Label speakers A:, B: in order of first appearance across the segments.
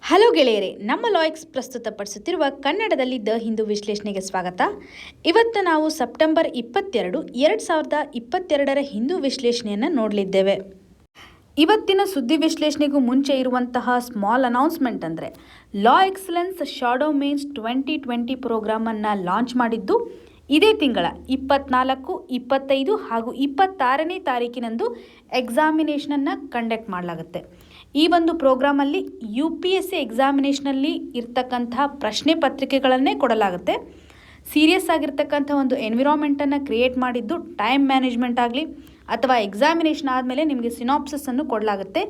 A: Hello ಗೆಳೆಯರೇ, ನಮ್ಮ ಲಾಯಕ್ಸ್ ಪ್ರಸ್ತುತಪಡಿಸುತ್ತಿರುವ ಕನ್ನಡದಲ್ಲಿ ದ ಹಿಂದೂ ವಿಶ್ಲೇಷಣೆಗೆ ಸ್ವಾಗತ. ಇವತ್ತು ನಾವು ಸೆಪ್ಟೆಂಬರ್ 22, 2022 ಹಿಂದೂ ವಿಶ್ಲೇಷಣೆಯನ್ನು ನೋಡಲಿದ್ದೇವೆ. ಇವತ್ತಿನ ಸುದ್ದಿ ವಿಶ್ಲೇಷಣೆಗೂ ಮುಂಚೆ ಇರುವಂತಹ ಸ್ಮಾಲ್ ಅನೌನ್ಸ್ಮೆಂಟ್ ಅಂದರೆ ಲಾ ಎಕ್ಸಲೆನ್ಸ್ ಶಾಡೋ ಮೇನ್ಸ್ 2020 ಪ್ರೋಗ್ರಾಮನ್ನು ಲಾಂಚ್ ಮಾಡಿದ್ದು ಇದೇ ತಿಂಗಳ 24, 25 ಹಾಗೂ 26ನೇ ತಾರೀಕಿನಂದು ಎಕ್ಸಾಮಿನೇಷನನ್ನು ಕಂಡಕ್ಟ್ ಮಾಡಲಾಗುತ್ತೆ. ಈ ಒಂದು ಪ್ರೋಗ್ರಾಮಲ್ಲಿ UPSC ಎಕ್ಸಾಮಿನೇಷನಲ್ಲಿ ಇರ್ತಕ್ಕಂಥ ಪ್ರಶ್ನೆ ಪತ್ರಿಕೆಗಳನ್ನೇ ಕೊಡಲಾಗುತ್ತೆ. ಸೀರಿಯಸ್ ಆಗಿರ್ತಕ್ಕಂಥ ಒಂದು ಎನ್ವಿರಾನ್ಮೆಂಟನ್ನು ಕ್ರಿಯೇಟ್ ಮಾಡಿದ್ದು ಟೈಮ್ ಮ್ಯಾನೇಜ್ಮೆಂಟ್ ಆಗಲಿ ಅಥವಾ ಎಕ್ಸಾಮಿನೇಷನ್ ಆದಮೇಲೆ ನಿಮಗೆ ಸಿನಾಪ್ಸಸ್ಸನ್ನು ಕೊಡಲಾಗುತ್ತೆ.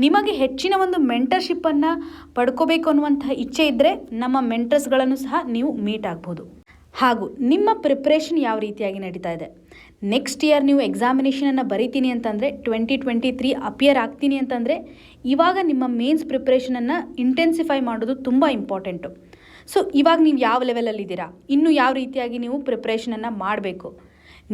A: ನಿಮಗೆ ಹೆಚ್ಚಿನ ಒಂದು ಮೆಂಟರ್ಶಿಪ್ಪನ್ನು ಪಡ್ಕೋಬೇಕು ಅನ್ನುವಂಥ ಇಚ್ಛೆ ಇದ್ದರೆ ನಮ್ಮ ಮೆಂಟರ್ಸ್ಗಳನ್ನು ಸಹ ನೀವು ಮೀಟ್ ಆಗ್ಬೋದು. ಹಾಗೂ ನಿಮ್ಮ ಪ್ರಿಪ್ರೇಷನ್ ಯಾವ ರೀತಿಯಾಗಿ ನಡೀತಾ ಇದೆ, ನೆಕ್ಸ್ಟ್ ಇಯರ್ ನೀವು ಎಕ್ಸಾಮಿನೇಷನನ್ನು ಬರೀತೀನಿ ಅಂತಂದರೆ 2023 ಅಪಿಯರ್ ಆಗ್ತೀನಿ ಅಂತಂದರೆ ಇವಾಗ ನಿಮ್ಮ ಮೇನ್ಸ್ ಪ್ರಿಪ್ರೇಷನನ್ನು ಇಂಟೆನ್ಸಿಫೈ ಮಾಡೋದು ತುಂಬ ಇಂಪಾರ್ಟೆಂಟು. ಸೊ ಇವಾಗ ನೀವು ಯಾವ ಲೆವೆಲಲ್ಲಿದ್ದೀರಾ, ಇನ್ನೂ ಯಾವ ರೀತಿಯಾಗಿ ನೀವು ಪ್ರಿಪ್ರೇಷನನ್ನು ಮಾಡಬೇಕು.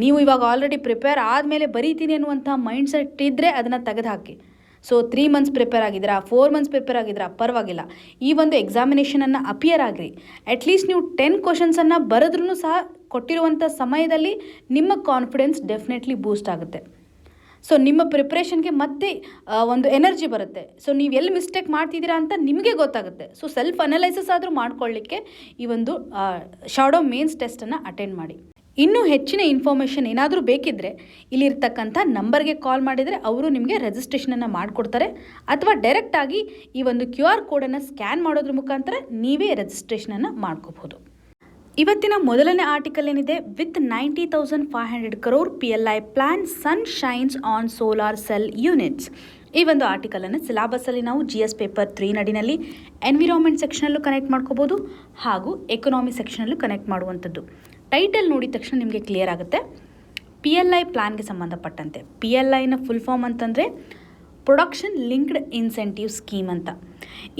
A: ನೀವು ಇವಾಗ ಆಲ್ರೆಡಿ ಪ್ರಿಪೇರ್ ಆದಮೇಲೆ ಬರೀತೀನಿ ಅನ್ನುವಂಥ ಮೈಂಡ್ ಸೆಟ್ ಇದ್ದರೆ ಅದನ್ನು ತೆಗೆದುಹಾಕಿ. ಸೊ 3 ಮಂತ್ಸ್ ಪ್ರಿಪೇರ್ ಆಗಿದ್ದೀರಾ, 4 ಮಂತ್ಸ್ ಪ್ರಿಪೇರ್ ಆಗಿದ್ದೀರಾ, ಪರವಾಗಿಲ್ಲ. ಈ ಒಂದು ಎಕ್ಸಾಮಿನೇಷನನ್ನು ಅಪಿಯರ್ ಆಗಿರಿ. ಅಟ್ಲೀಸ್ಟ್ ನೀವು 10 ಕ್ವಶನ್ಸನ್ನು ಬರೆದ್ರೂ ಸಹ ಕೊಟ್ಟಿರುವಂಥ ಸಮಯದಲ್ಲಿ ನಿಮ್ಮ ಕಾನ್ಫಿಡೆನ್ಸ್ ಡೆಫಿನೆಟ್ಲಿ ಬೂಸ್ಟ್ ಆಗುತ್ತೆ. ಸೊ ನಿಮ್ಮ ಪ್ರಿಪ್ರೇಷನ್ಗೆ ಮತ್ತೆ ಒಂದು ಎನರ್ಜಿ ಬರುತ್ತೆ. ಸೊ ನೀವು ಎಲ್ಲಿ ಮಿಸ್ಟೇಕ್ ಮಾಡ್ತಿದ್ದೀರಾ ಅಂತ ನಿಮಗೆ ಗೊತ್ತಾಗುತ್ತೆ. ಸೊ ಸೆಲ್ಫ್ ಅನಲೈಸಿಸ್ ಆದರೂ ಮಾಡ್ಕೊಳ್ಳಿಕ್ಕೆ ಈ ಒಂದು ಶಾಡೋ ಮೇನ್ಸ್ ಟೆಸ್ಟನ್ನು ಅಟೆಂಡ್ ಮಾಡಿ. ಇನ್ನೂ ಹೆಚ್ಚಿನ ಇನ್ಫಾರ್ಮೇಷನ್ ಏನಾದರೂ ಬೇಕಿದ್ದರೆ ಇಲ್ಲಿರ್ತಕ್ಕಂಥ ನಂಬರ್ಗೆ ಕಾಲ್ ಮಾಡಿದರೆ ಅವರು ನಿಮಗೆ ರಿಜಿಸ್ಟ್ರೇಷನನ್ನು ಮಾಡಿಕೊಡ್ತಾರೆ, ಅಥವಾ ಡೈರೆಕ್ಟಾಗಿ ಈ ಒಂದು QR ಕೋಡನ್ನು ಸ್ಕ್ಯಾನ್ ಮಾಡೋದ್ರ ಮುಖಾಂತರ ನೀವೇ ರಿಜಿಸ್ಟ್ರೇಷನನ್ನು ಮಾಡ್ಕೋಬಹುದು. ಇವತ್ತಿನ ಮೊದಲನೇ ಆರ್ಟಿಕಲ್ ಏನಿದೆ, with 90,500 crore PLI plan sun shines on solar cell units. ಈ ಒಂದು ಆರ್ಟಿಕಲನ್ನು ಸಿಲಾಬಸಲ್ಲಿ ನಾವು GS ಪೇಪರ್ 3 ನಡಿನಲ್ಲಿ ಎನ್ವಿರಾನ್ಮೆಂಟ್ ಸೆಕ್ಷನಲ್ಲೂ ಕನೆಕ್ಟ್ ಮಾಡ್ಕೋಬೋದು ಹಾಗೂ ಎಕನಾಮಿ ಸೆಕ್ಷನಲ್ಲೂ ಕನೆಕ್ಟ್ ಮಾಡುವಂಥದ್ದು. ಟೈಟಲ್ ನೋಡಿದ ತಕ್ಷಣ ನಿಮಗೆ ಕ್ಲಿಯರ್ ಆಗುತ್ತೆ. PLI ಪ್ಲಾನ್ಗೆ ಸಂಬಂಧಪಟ್ಟಂತೆ, PLIನ ಫುಲ್ ಫಾರ್ಮ್ ಅಂತಂದರೆ ಪ್ರೊಡಕ್ಷನ್ ಲಿಂಕ್ಡ್ ಇನ್ಸೆಂಟಿವ್ ಸ್ಕೀಮ್ ಅಂತ.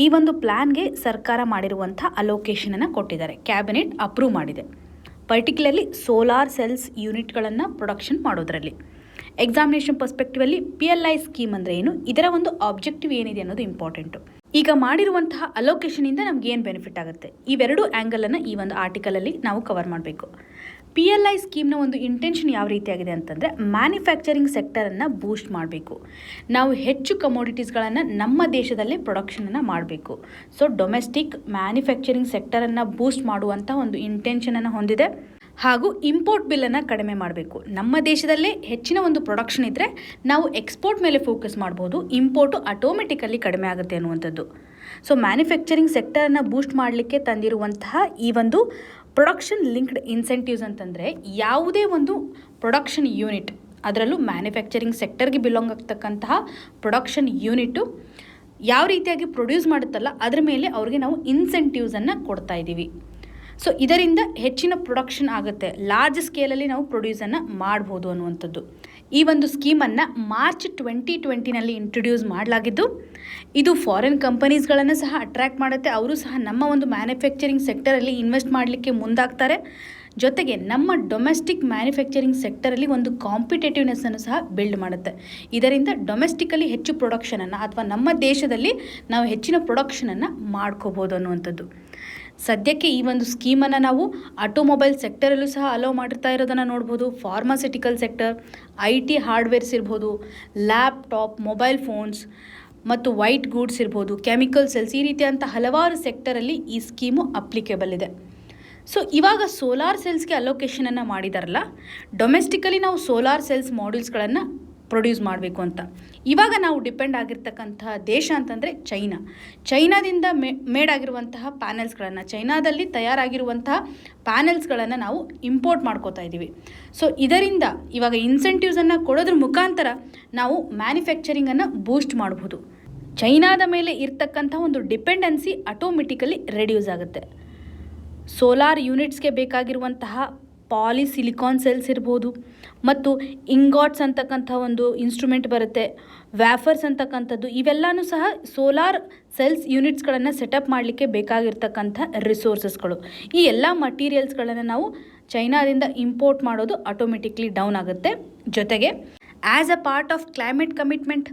A: ಈ ಒಂದು ಪ್ಲ್ಯಾನ್ಗೆ ಸರ್ಕಾರ ಮಾಡಿರುವಂಥ ಅಲೋಕೇಶನನ್ನು ಕೊಟ್ಟಿದ್ದಾರೆ, ಕ್ಯಾಬಿನೆಟ್ ಅಪ್ರೂವ್ ಮಾಡಿದೆ. ಪರ್ಟಿಕ್ಯುಲರ್ಲಿ ಸೋಲಾರ್ ಸೆಲ್ಸ್ ಯೂನಿಟ್ಗಳನ್ನು ಪ್ರೊಡಕ್ಷನ್ ಮಾಡೋದರಲ್ಲಿ. ಎಕ್ಸಾಮಿನೇಷನ್ ಪರ್ಸ್ಪೆಕ್ಟಿವಲ್ಲಿ PLI ಸ್ಕೀಮ್ ಅಂದರೆ ಏನು, ಇದರ ಒಂದು ಆಬ್ಜೆಕ್ಟಿವ್ ಏನಿದೆ ಅನ್ನೋದು ಇಂಪಾರ್ಟೆಂಟು. ಈಗ ಮಾಡಿರುವಂತಹ ಅಲೋಕೇಶನಿಂದ ನಮ್ಗೆ ಏನು ಬೆನಿಫಿಟ್ ಆಗುತ್ತೆ, ಇವೆರಡು ಆ್ಯಂಗಲನ್ನು ಈ ಒಂದು ಆರ್ಟಿಕಲಲ್ಲಿ ನಾವು ಕವರ್ ಮಾಡಬೇಕು. PLI ಸ್ಕೀಮ್ನ ಒಂದು ಇಂಟೆನ್ಷನ್ ಯಾವ ರೀತಿಯಾಗಿದೆ ಅಂತಂದರೆ ಮ್ಯಾನುಫ್ಯಾಕ್ಚರಿಂಗ್ ಸೆಕ್ಟರನ್ನು ಬೂಸ್ಟ್ ಮಾಡಬೇಕು. ನಾವು ಹೆಚ್ಚು ಕಮೋಡಿಟೀಸ್ಗಳನ್ನು ನಮ್ಮ ದೇಶದಲ್ಲೇ ಪ್ರೊಡಕ್ಷನನ್ನು ಮಾಡಬೇಕು. ಸೊ ಡೊಮೆಸ್ಟಿಕ್ ಮ್ಯಾನುಫ್ಯಾಕ್ಚರಿಂಗ್ ಸೆಕ್ಟರನ್ನು ಬೂಸ್ಟ್ ಮಾಡುವಂಥ ಒಂದು ಇಂಟೆನ್ಷನನ್ನು ಹೊಂದಿದೆ. ಹಾಗೂ ಇಂಪೋರ್ಟ್ ಬಿಲ್ಲನ್ನು ಕಡಿಮೆ ಮಾಡಬೇಕು. ನಮ್ಮ ದೇಶದಲ್ಲೇ ಹೆಚ್ಚಿನ ಒಂದು ಪ್ರೊಡಕ್ಷನ್ ಇದ್ದರೆ ನಾವು ಎಕ್ಸ್ಪೋರ್ಟ್ ಮೇಲೆ ಫೋಕಸ್ ಮಾಡ್ಬೋದು, ಇಂಪೋರ್ಟು ಆಟೋಮೆಟಿಕಲಿ ಕಡಿಮೆ ಆಗುತ್ತೆ ಅನ್ನುವಂಥದ್ದು. ಸೊ ಮ್ಯಾನುಫ್ಯಾಕ್ಚರಿಂಗ್ ಸೆಕ್ಟರನ್ನು ಬೂಸ್ಟ್ ಮಾಡಲಿಕ್ಕೆ ತಂದಿರುವಂತಹ ಈ ಒಂದು ಪ್ರೊಡಕ್ಷನ್ ಲಿಂಕ್ಡ್ ಇನ್ಸೆಂಟಿವ್ಸ್ ಅಂತಂದರೆ ಯಾವುದೇ ಒಂದು ಪ್ರೊಡಕ್ಷನ್ ಯೂನಿಟ್, ಅದರಲ್ಲೂ ಮ್ಯಾನುಫ್ಯಾಕ್ಚರಿಂಗ್ ಸೆಕ್ಟರ್ಗೆ ಬಿಲಾಂಗ್ ಆಗ್ತಕ್ಕಂತಹ ಪ್ರೊಡಕ್ಷನ್ ಯೂನಿಟು ಯಾವ ರೀತಿಯಾಗಿ ಪ್ರೊಡ್ಯೂಸ್ ಮಾಡುತ್ತಲ್ಲ ಅದರ ಮೇಲೆ ಅವ್ರಿಗೆ ನಾವು ಇನ್ಸೆಂಟಿವ್ಸನ್ನು ಕೊಡ್ತಾ ಇದ್ದೀವಿ. ಸೊ ಇದರಿಂದ ಹೆಚ್ಚಿನ ಪ್ರೊಡಕ್ಷನ್ ಆಗುತ್ತೆ, ಲಾರ್ಜ್ ಸ್ಕೇಲಲ್ಲಿ ನಾವು ಪ್ರೊಡ್ಯೂಸನ್ನು ಮಾಡ್ಬೋದು ಅನ್ನುವಂಥದ್ದು. ಈ ಒಂದು ಸ್ಕೀಮನ್ನು ಮಾರ್ಚ್ 2020ನಲ್ಲಿ ಇಂಟ್ರೊಡ್ಯೂಸ್ ಮಾಡಲಾಗಿದ್ದು, ಇದು ಫಾರಿನ್ ಕಂಪನೀಸ್ಗಳನ್ನು ಸಹ ಅಟ್ರ್ಯಾಕ್ಟ್ ಮಾಡುತ್ತೆ. ಅವರು ಸಹ ನಮ್ಮ ಒಂದು ಮ್ಯಾನುಫ್ಯಾಕ್ಚರಿಂಗ್ ಸೆಕ್ಟರಲ್ಲಿ ಇನ್ವೆಸ್ಟ್ ಮಾಡಲಿಕ್ಕೆ ಮುಂದಾಗ್ತಾರೆ. ಜೊತೆಗೆ ನಮ್ಮ ಡೊಮೆಸ್ಟಿಕ್ ಮ್ಯಾನುಫ್ಯಾಕ್ಚರಿಂಗ್ ಸೆಕ್ಟರಲ್ಲಿ ಒಂದು ಕಾಂಪಿಟೇಟಿವ್ನೆಸ್ಸನ್ನು ಸಹ ಬಿಲ್ಡ್ ಮಾಡುತ್ತೆ. ಇದರಿಂದ ಡೊಮೆಸ್ಟಿಕಲಿ ಹೆಚ್ಚು ಪ್ರೊಡಕ್ಷನನ್ನು ಅಥವಾ ನಮ್ಮ ದೇಶದಲ್ಲಿ ನಾವು ಹೆಚ್ಚಿನ ಪ್ರೊಡಕ್ಷನನ್ನು ಮಾಡ್ಕೋಬೋದು ಅನ್ನುವಂಥದ್ದು. ಸದ್ಯಕ್ಕೆ ಈ ಒಂದು ಸ್ಕೀಮನ್ನು ನಾವು ಆಟೋಮೊಬೈಲ್ ಸೆಕ್ಟರಲ್ಲೂ ಸಹ ಅಲೋ ಮಾಡ್ತಾ ಇರೋದನ್ನು ನೋಡ್ಬೋದು. ಫಾರ್ಮಾಸ್ಯೂಟಿಕಲ್ ಸೆಕ್ಟರ್, IT ಹಾರ್ಡ್ವೇರ್ಸ್ ಇರ್ಬೋದು, ಲ್ಯಾಪ್ಟಾಪ್, ಮೊಬೈಲ್ ಫೋನ್ಸ್ ಮತ್ತು ವೈಟ್ ಗೂಡ್ಸ್ ಇರ್ಬೋದು, ಕೆಮಿಕಲ್ ಸೆಲ್ಸ್, ಈ ರೀತಿಯಂಥ ಹಲವಾರು ಸೆಕ್ಟರಲ್ಲಿ ಈ ಸ್ಕೀಮು ಅಪ್ಲಿಕೇಬಲ್ ಇದೆ. ಸೊ ಇವಾಗ ಸೋಲಾರ್ ಸೆಲ್ಸ್ಗೆ ಅಲೋಕೇಶನನ್ನು ಮಾಡಿದಾರಲ್ಲ, ಡೊಮೆಸ್ಟಿಕಲಿ ನಾವು ಸೋಲಾರ್ ಸೆಲ್ಸ್ ಮಾಡ್ಯೂಲ್ಸ್ಗಳನ್ನು ಪ್ರೊಡ್ಯೂಸ್ ಮಾಡಬೇಕು ಅಂತ. ಇವಾಗ ನಾವು ಡಿಪೆಂಡ್ ಆಗಿರ್ತಕ್ಕಂತಹ ದೇಶ ಅಂತಂದರೆ ಚೈನಾದಿಂದ ಮೇಡ್ ಆಗಿರುವಂತಹ ಪ್ಯಾನೆಲ್ಸ್ಗಳನ್ನು, ಚೈನಾದಲ್ಲಿ ತಯಾರಾಗಿರುವಂತಹ ಪ್ಯಾನೆಲ್ಸ್ಗಳನ್ನು ನಾವು ಇಂಪೋರ್ಟ್ ಮಾಡ್ಕೋತಾ ಇದ್ದೀವಿ. ಸೊ ಇದರಿಂದ ಇವಾಗ ಇನ್ಸೆಂಟಿವ್ಸನ್ನು ಕೊಡೋದ್ರ ಮುಖಾಂತರ ನಾವು ಮ್ಯಾನುಫ್ಯಾಕ್ಚರಿಂಗನ್ನು ಬೂಸ್ಟ್ ಮಾಡ್ಬೋದು. ಚೈನಾದ ಮೇಲೆ ಇರ್ತಕ್ಕಂಥ ಒಂದು ಡಿಪೆಂಡೆನ್ಸಿ ಆಟೋಮೆಟಿಕಲಿ ರೆಡ್ಯೂಸ್ ಆಗುತ್ತೆ. ಸೋಲಾರ್ ಯೂನಿಟ್ಸ್ಗೆ ಬೇಕಾಗಿರುವಂತಹ ಪಾಲಿಸಿಲಿಕಾನ್ ಸೆಲ್ಸ್ ಇರ್ಬೋದು, ಮತ್ತು ಇಂಗಾಟ್ಸ್ ಅಂತಕ್ಕಂಥ ಒಂದು ಇನ್ಸ್ಟ್ರೂಮೆಂಟ್ ಬರುತ್ತೆ, ವ್ಯಾಫರ್ಸ್ ಅಂತಕ್ಕಂಥದ್ದು, ಇವೆಲ್ಲನೂ ಸಹ ಸೋಲಾರ್ ಸೆಲ್ಸ್ ಯೂನಿಟ್ಸ್ಗಳನ್ನು ಸೆಟಪ್ ಮಾಡಲಿಕ್ಕೆ ಬೇಕಾಗಿರ್ತಕ್ಕಂಥ ರಿಸೋರ್ಸಸ್ಗಳು. ಈ ಎಲ್ಲ ಮಟೀರಿಯಲ್ಸ್ಗಳನ್ನು ನಾವು ಚೈನಾದಿಂದ ಇಂಪೋರ್ಟ್ ಮಾಡೋದು ಆಟೋಮೆಟಿಕ್ಲಿ ಡೌನ್ ಆಗುತ್ತೆ. ಜೊತೆಗೆ as a part of climate commitment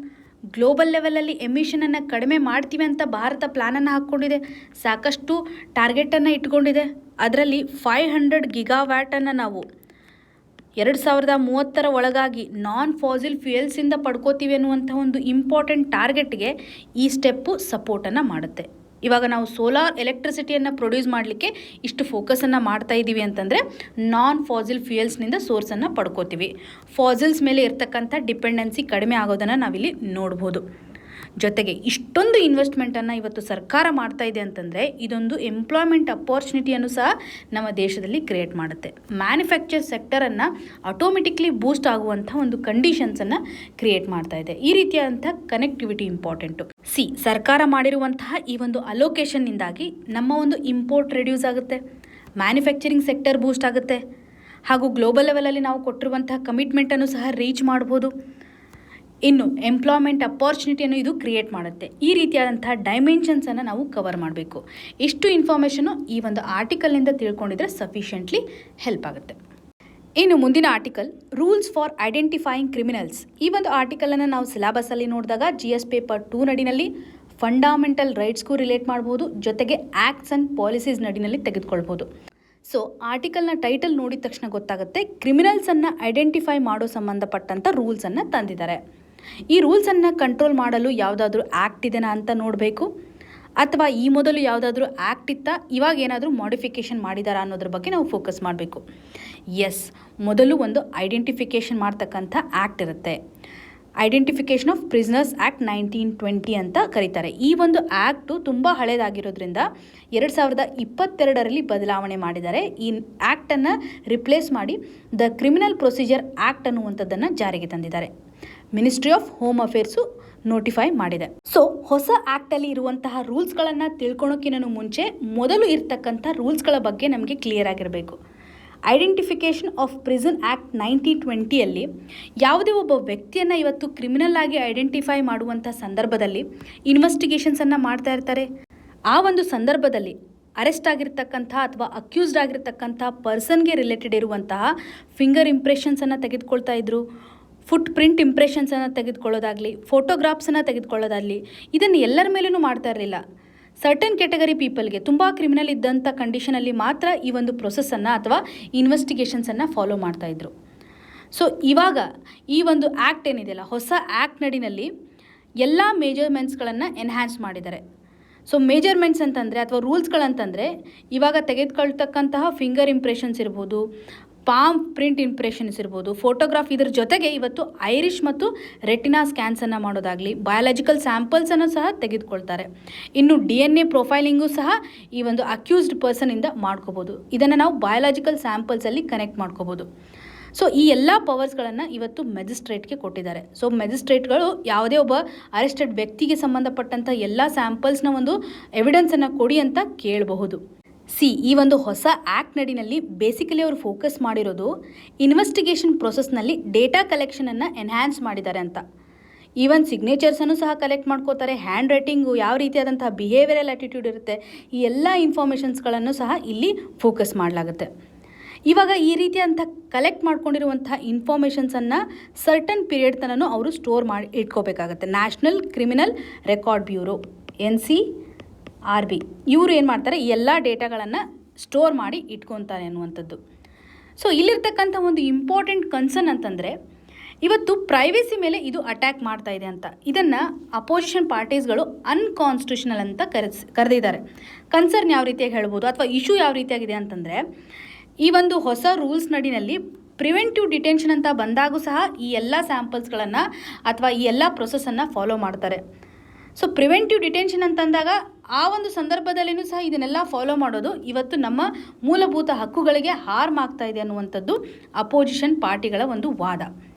A: global ಲೆವೆಲಲ್ಲಿ ಎಮಿಷನನ್ನು ಕಡಿಮೆ ಮಾಡ್ತೀವಿ ಅಂತ ಭಾರತ ಪ್ಲ್ಯಾನನ್ನು ಹಾಕ್ಕೊಂಡಿದೆ, ಸಾಕಷ್ಟು ಟಾರ್ಗೆಟನ್ನು ಇಟ್ಕೊಂಡಿದೆ. ಅದರಲ್ಲಿ 500 ಗಿಗಾವ್ಯಾಟನ್ನು ನಾವು 2030 ಒಳಗಾಗಿ ನಾನ್ ಫಾಸಿಲ್ ಫ್ಯೂಯಲ್ಸಿಂದ ಪಡ್ಕೋತೀವಿ ಅನ್ನುವಂಥ ಒಂದು ಇಂಪಾರ್ಟೆಂಟ್ ಟಾರ್ಗೆಟ್ಗೆ ಈ ಸ್ಟೆಪ್ಪು ಸಪೋರ್ಟನ್ನು ಮಾಡುತ್ತೆ. ಇವಾಗ ನಾವು ಸೋಲಾರ್ ಎಲೆಕ್ಟ್ರಿಸಿಟಿಯನ್ನು ಪ್ರೊಡ್ಯೂಸ್ ಮಾಡಲಿಕ್ಕೆ ಇಷ್ಟು ಫೋಕಸನ್ನು ಮಾಡ್ತಾ ಇದ್ದೀವಿ ಅಂತಂದರೆ ನಾನ್ ಫಾಸಿಲ್ ಫ್ಯೂಯಲ್ಸ್ನಿಂದ ಸೋರ್ಸನ್ನು ಪಡ್ಕೋತೀವಿ. ಫಾಸಿಲ್ಸ್ ಮೇಲೆ ಇರ್ತಕ್ಕಂಥ ಡಿಪೆಂಡೆನ್ಸಿ ಕಡಿಮೆ ಆಗೋದನ್ನು ನಾವಿಲ್ಲಿ ನೋಡ್ಬೋದು. ಜೊತೆಗೆ ಇಷ್ಟೊಂದು ಇನ್ವೆಸ್ಟ್ಮೆಂಟನ್ನು ಇವತ್ತು ಸರ್ಕಾರ ಮಾಡ್ತಾ ಇದೆ ಅಂತಂದರೆ ಇದೊಂದು ಎಂಪ್ಲಾಯ್ಮೆಂಟ್ ಅಪಾರ್ಚುನಿಟಿಯನ್ನು ಸಹ ನಮ್ಮ ದೇಶದಲ್ಲಿ ಕ್ರಿಯೇಟ್ ಮಾಡುತ್ತೆ. ಮ್ಯಾನುಫ್ಯಾಕ್ಚರ್ ಸೆಕ್ಟರನ್ನು ಆಟೋಮೆಟಿಕ್ಲಿ ಬೂಸ್ಟ್ ಆಗುವಂಥ ಒಂದು ಕಂಡೀಷನ್ಸನ್ನು ಕ್ರಿಯೇಟ್ ಮಾಡ್ತಾ ಇದೆ. ಈ ರೀತಿಯಾದಂಥ ಕನೆಕ್ಟಿವಿಟಿ ಇಂಪಾರ್ಟೆಂಟು. ಸರ್ಕಾರ ಮಾಡಿರುವಂತಹ ಈ ಒಂದು ಅಲೋಕೇಶನ್ನಿಂದಾಗಿ ನಮ್ಮ ಒಂದು ಇಂಪೋರ್ಟ್ ರೆಡ್ಯೂಸ್ ಆಗುತ್ತೆ, ಮ್ಯಾನುಫ್ಯಾಕ್ಚರಿಂಗ್ ಸೆಕ್ಟರ್ ಬೂಸ್ಟ್ ಆಗುತ್ತೆ, ಹಾಗೂ ಗ್ಲೋಬಲ್ ಲೆವೆಲಲ್ಲಿ ನಾವು ಕೊಟ್ಟಿರುವಂತಹ ಕಮಿಟ್ಮೆಂಟನ್ನು ಸಹ ರೀಚ್ ಮಾಡ್ಬೋದು. ಇನ್ನು ಎಂಪ್ಲಾಯ್ಮೆಂಟ್ ಅಪಾರ್ಚುನಿಟಿಯನ್ನು ಇದು ಕ್ರಿಯೇಟ್ ಮಾಡುತ್ತೆ. ಈ ರೀತಿಯಾದಂಥ ಡೈಮೆನ್ಷನ್ಸನ್ನು ನಾವು ಕವರ್ ಮಾಡಬೇಕು. ಇಷ್ಟು ಇನ್ಫಾರ್ಮೇಷನು ಈ ಒಂದು ಆರ್ಟಿಕಲ್ನಿಂದ ತಿಳ್ಕೊಂಡಿದ್ರೆ ಸಫಿಷಿಯೆಂಟ್ಲಿ ಹೆಲ್ಪ್ ಆಗುತ್ತೆ. ಇನ್ನು ಮುಂದಿನ article rules for identifying criminals. ಈ ಒಂದು ಆರ್ಟಿಕಲನ್ನು ನಾವು ಸಿಲೆಬಸಲ್ಲಿ ನೋಡಿದಾಗ GS ಪೇಪರ್ 2 ನಡಿನಲ್ಲಿ ಫಂಡಮೆಂಟಲ್ ರೈಟ್ಸ್ಗೂ ರಿಲೇಟ್ ಮಾಡ್ಬೋದು, ಜೊತೆಗೆ ಆ್ಯಕ್ಟ್ಸ್ ಆ್ಯಂಡ್ ಪಾಲಿಸೀಸ್ ನಡಿನಲ್ಲಿ ತೆಗೆದುಕೊಳ್ಬೋದು. ಸೊ ಆರ್ಟಿಕಲ್ನ ಟೈಟಲ್ ನೋಡಿದ ತಕ್ಷಣ ಗೊತ್ತಾಗುತ್ತೆ ಕ್ರಿಮಿನಲ್ಸನ್ನು ಐಡೆಂಟಿಫೈ ಮಾಡೋ ಸಂಬಂಧಪಟ್ಟಂಥ ರೂಲ್ಸನ್ನು ತಂದಿದ್ದಾರೆ. ಈ ರೂಲ್ಸನ್ನು ಕಂಟ್ರೋಲ್ ಮಾಡಲು ಯಾವುದಾದ್ರೂ ಆ್ಯಕ್ಟ್ ಇದೆನಾ ಅಂತ ನೋಡಬೇಕು, ಅಥವಾ ಈ ಮೊದಲು ಯಾವುದಾದ್ರೂ ಆ್ಯಕ್ಟ್ ಇತ್ತಾ, ಇವಾಗ ಏನಾದರೂ ಮಾಡಿಫಿಕೇಷನ್ ಮಾಡಿದಾರಾ ಅನ್ನೋದ್ರ ಬಗ್ಗೆ ನಾವು ಫೋಕಸ್ ಮಾಡಬೇಕು. ಮೊದಲು ಒಂದು ಐಡೆಂಟಿಫಿಕೇಷನ್ ಮಾಡ್ತಕ್ಕಂಥ ಆ್ಯಕ್ಟ್ ಇರುತ್ತೆ. ಐಡೆಂಟಿಫಿಕೇಷನ್ ಆಫ್ ಪ್ರಿಸ್ನರ್ಸ್ ಆ್ಯಕ್ಟ್ 1920 ಅಂತ ಕರೀತಾರೆ. ಈ ಒಂದು ಆ್ಯಕ್ಟು ತುಂಬ ಹಳೇದಾಗಿರೋದ್ರಿಂದ 2022ರಲ್ಲಿ ಬದಲಾವಣೆ ಮಾಡಿದ್ದಾರೆ. ಈ ಆ್ಯಕ್ಟನ್ನು ರಿಪ್ಲೇಸ್ ಮಾಡಿ ದ ಕ್ರಿಮಿನಲ್ ಪ್ರೊಸೀಜರ್ ಆ್ಯಕ್ಟ್ ಅನ್ನುವಂಥದ್ದನ್ನು ಜಾರಿಗೆ ತಂದಿದ್ದಾರೆ. Ministry of home affairs notify ಮಾಡಿದೆ. ಸೊ ಹೊಸ ಆ್ಯಕ್ಟಲ್ಲಿ ಇರುವಂತಹ ರೂಲ್ಸ್ಗಳನ್ನು ತಿಳ್ಕೊಳೋಕ್ಕಿಂತ ಮುಂಚೆ ಮೊದಲು ಇರ್ತಕ್ಕಂಥ ರೂಲ್ಸ್ಗಳ ಬಗ್ಗೆ ನಮಗೆ ಕ್ಲಿಯರ್ ಆಗಿರಬೇಕು. ಐಡೆಂಟಿಫಿಕೇಷನ್ ಆಫ್ ಪ್ರಿಸನ್ ಆ್ಯಕ್ಟ್ 1920ಯಲ್ಲಿ ಯಾವುದೇ ಒಬ್ಬ ವ್ಯಕ್ತಿಯನ್ನು ಇವತ್ತು ಕ್ರಿಮಿನಲ್ ಆಗಿ ಐಡೆಂಟಿಫೈ ಮಾಡುವಂಥ ಸಂದರ್ಭದಲ್ಲಿ ಇನ್ವೆಸ್ಟಿಗೇಷನ್ಸನ್ನು ಮಾಡ್ತಾ ಇರ್ತಾರೆ. ಆ ಒಂದು ಸಂದರ್ಭದಲ್ಲಿ ಅರೆಸ್ಟ್ ಆಗಿರ್ತಕ್ಕಂಥ ಅಥವಾ ಅಕ್ಯೂಸ್ಡ್ ಆಗಿರ್ತಕ್ಕಂಥ ಪರ್ಸನ್ಗೆ ರಿಲೇಟೆಡ್ ಇರುವಂತಹ ಫಿಂಗರ್ ಇಂಪ್ರೆಷನ್ಸನ್ನು ತೆಗೆದುಕೊಳ್ತಾ ಇದ್ರು, ಫುಟ್ ಪ್ರಿಂಟ್ ಇಂಪ್ರೆಷನ್ಸನ್ನು ತೆಗೆದುಕೊಳ್ಳೋದಾಗಲಿ, ಫೋಟೋಗ್ರಾಫ್ಸನ್ನು ತೆಗೆದುಕೊಳ್ಳೋದಾಗಲಿ, ಇದನ್ನು ಎಲ್ಲರ ಮೇಲೂ ಮಾಡ್ತಾ ಇರಲಿಲ್ಲ. ಸರ್ಟನ್ ಕ್ಯಾಟಗರಿ ಪೀಪಲ್ಗೆ ತುಂಬ ಕ್ರಿಮಿನಲ್ ಇದ್ದಂಥ ಕಂಡೀಷನಲ್ಲಿ ಮಾತ್ರ ಈ ಒಂದು ಪ್ರೊಸೆಸನ್ನು ಅಥವಾ ಇನ್ವೆಸ್ಟಿಗೇಷನ್ಸನ್ನು ಫಾಲೋ ಮಾಡ್ತಾಯಿದ್ರು. ಸೊ ಇವಾಗ ಈ ಒಂದು ಆ್ಯಕ್ಟ್ ಏನಿದೆಯಲ್ಲ, ಹೊಸ ಆ್ಯಕ್ಟ್ ನಡಿನಲ್ಲಿ ಎಲ್ಲ ಮೇಜರ್ಮೆಂಟ್ಸ್ಗಳನ್ನು ಎನ್ಹ್ಯಾನ್ಸ್ ಮಾಡಿದ್ದಾರೆ. ಸೊ ಮೇಜರ್ಮೆಂಟ್ಸ್ ಅಂತಂದರೆ ಅಥವಾ ರೂಲ್ಸ್ಗಳಂತಂದರೆ ಇವಾಗ ತೆಗೆದುಕೊಳ್ತಕ್ಕಂತಹ ಫಿಂಗರ್ ಇಂಪ್ರೆಷನ್ಸ್ ಇರ್ಬೋದು, ಪಾಮ್ ಪ್ರಿಂಟ್ ಇಂಪ್ರೆಷನ್ಸ್ ಇರ್ಬೋದು, ಫೋಟೋಗ್ರಾಫ್, ಇದರ ಜೊತೆಗೆ ಇವತ್ತು ಐರಿಷ್ ಮತ್ತು ರೆಟಿನಾ ಸ್ಕ್ಯಾನ್ಸನ್ನು ಮಾಡೋದಾಗಲಿ, ಬಯಾಲಜಿಕಲ್ ಸ್ಯಾಂಪಲ್ಸನ್ನು ಸಹ ತೆಗೆದುಕೊಳ್ತಾರೆ. ಇನ್ನು DNA ಪ್ರೊಫೈಲಿಂಗು ಸಹ ಈ ಒಂದು ಅಕ್ಯೂಸ್ಡ್ ಪರ್ಸನಿಂದ ಮಾಡ್ಕೋಬೋದು. ಇದನ್ನು ನಾವು ಬಯಾಲಜಿಕಲ್ ಸ್ಯಾಂಪಲ್ಸಲ್ಲಿ ಕನೆಕ್ಟ್ ಮಾಡ್ಕೋಬೋದು. ಸೊ ಈ ಎಲ್ಲ ಪವರ್ಸ್ಗಳನ್ನು ಇವತ್ತು ಮ್ಯಾಜಿಸ್ಟ್ರೇಟ್ಗೆ ಕೊಟ್ಟಿದ್ದಾರೆ. ಸೊ ಮ್ಯಾಜಿಸ್ಟ್ರೇಟ್ಗಳು ಯಾವುದೇ ಒಬ್ಬ ಅರೆಸ್ಟೆಡ್ ವ್ಯಕ್ತಿಗೆ ಸಂಬಂಧಪಟ್ಟಂಥ ಎಲ್ಲ ಸ್ಯಾಂಪಲ್ಸ್ನ ಒಂದು ಎವಿಡೆನ್ಸನ್ನು ಕೊಡಿ ಅಂತ ಕೇಳಬಹುದು. ಈ ಒಂದು ಹೊಸ ಆ್ಯಕ್ಟ್ ನಡಿನಲ್ಲಿ ಬೇಸಿಕಲಿ ಅವರು ಫೋಕಸ್ ಮಾಡಿರೋದು ಇನ್ವೆಸ್ಟಿಗೇಷನ್ ಪ್ರೊಸೆಸ್ನಲ್ಲಿ ಡೇಟಾ ಕಲೆಕ್ಷನನ್ನು ಎನ್ಹ್ಯಾನ್ಸ್ ಮಾಡಿದ್ದಾರೆ ಅಂತ. ಈವನ್ ಸಿಗ್ನೇಚರ್ಸನ್ನು ಸಹ ಕಲೆಕ್ಟ್ ಮಾಡ್ಕೋತಾರೆ, ಹ್ಯಾಂಡ್ ರೈಟಿಂಗು, ಯಾವ ರೀತಿಯಾದಂತಹ ಬಿಹೇವಿಯರಲ್ ಆ್ಯಟಿಟ್ಯೂಡ್ ಇರುತ್ತೆ, ಈ ಎಲ್ಲ ಇನ್ಫಾರ್ಮೇಷನ್ಸ್ಗಳನ್ನು ಸಹ ಇಲ್ಲಿ ಫೋಕಸ್ ಮಾಡಲಾಗುತ್ತೆ. ಇವಾಗ ಈ ರೀತಿಯಂಥ ಕಲೆಕ್ಟ್ ಮಾಡ್ಕೊಂಡಿರುವಂತಹ ಇನ್ಫಾರ್ಮೇಷನ್ಸನ್ನು ಸರ್ಟನ್ ಪೀರಿಯಡ್ ತನಕ ಅವರು ಸ್ಟೋರ್ ಮಾಡಿ ಇಟ್ಕೋಬೇಕಾಗತ್ತೆ. National criminal record bureau NCRB ಇವರು ಏನು ಮಾಡ್ತಾರೆ, ಈ ಎಲ್ಲ ಡೇಟಾಗಳನ್ನು ಸ್ಟೋರ್ ಮಾಡಿ ಇಟ್ಕೊತಾರೆ ಅನ್ನುವಂಥದ್ದು. ಸೊ ಇಲ್ಲಿರ್ತಕ್ಕಂಥ ಒಂದು ಇಂಪಾರ್ಟೆಂಟ್ ಕನ್ಸರ್ನ್ ಅಂತಂದರೆ ಇವತ್ತು ಪ್ರೈವೇಸಿ ಮೇಲೆ ಇದು ಅಟ್ಯಾಕ್ ಮಾಡ್ತಾ ಇದೆ ಅಂತ. ಇದನ್ನು ಅಪೋಸಿಷನ್ ಪಾರ್ಟೀಸ್ಗಳು ಅನ್ಕಾನ್ಸ್ಟಿಟ್ಯೂಷನಲ್ ಅಂತ ಕರೆದಿದ್ದಾರೆ. ಕನ್ಸರ್ನ್ ಯಾವ ರೀತಿಯಾಗಿ ಹೇಳ್ಬೋದು ಅಥವಾ ಇಶ್ಯೂ ಯಾವ ರೀತಿಯಾಗಿದೆ ಅಂತಂದರೆ, ಈ ಒಂದು ಹೊಸ ರೂಲ್ಸ್ ನಡಿನಲ್ಲಿ ಪ್ರಿವೆಂಟಿವ್ ಡಿಟೆನ್ಷನ್ ಅಂತ ಬಂದಾಗೂ ಸಹ ಈ ಎಲ್ಲ ಸ್ಯಾಂಪಲ್ಸ್ಗಳನ್ನು ಅಥವಾ ಈ ಎಲ್ಲ ಪ್ರೊಸೆಸನ್ನು ಫಾಲೋ ಮಾಡ್ತಾರೆ. ಸೊ ಪ್ರಿವೆಂಟಿವ್ ಡಿಟೆನ್ಷನ್ ಅಂತಂದಾಗ ಆ ಒಂದು ಸಂದರ್ಭದಲ್ಲಿಯೂ ಸಹ ಇದನ್ನೆಲ್ಲ ಫಾಲೋ ಮಾಡೋದು ಇವತ್ತು ನಮ್ಮ ಮೂಲಭೂತ ಹಕ್ಕುಗಳಿಗೆ ಹಾರ್ಮ್ ಆಗ್ತಾ ಇದೆ ಅನ್ನುವಂಥದ್ದು ಅಪೋಸಿಷನ್ ಪಾರ್ಟಿಗಳ ಒಂದು ವಾದ.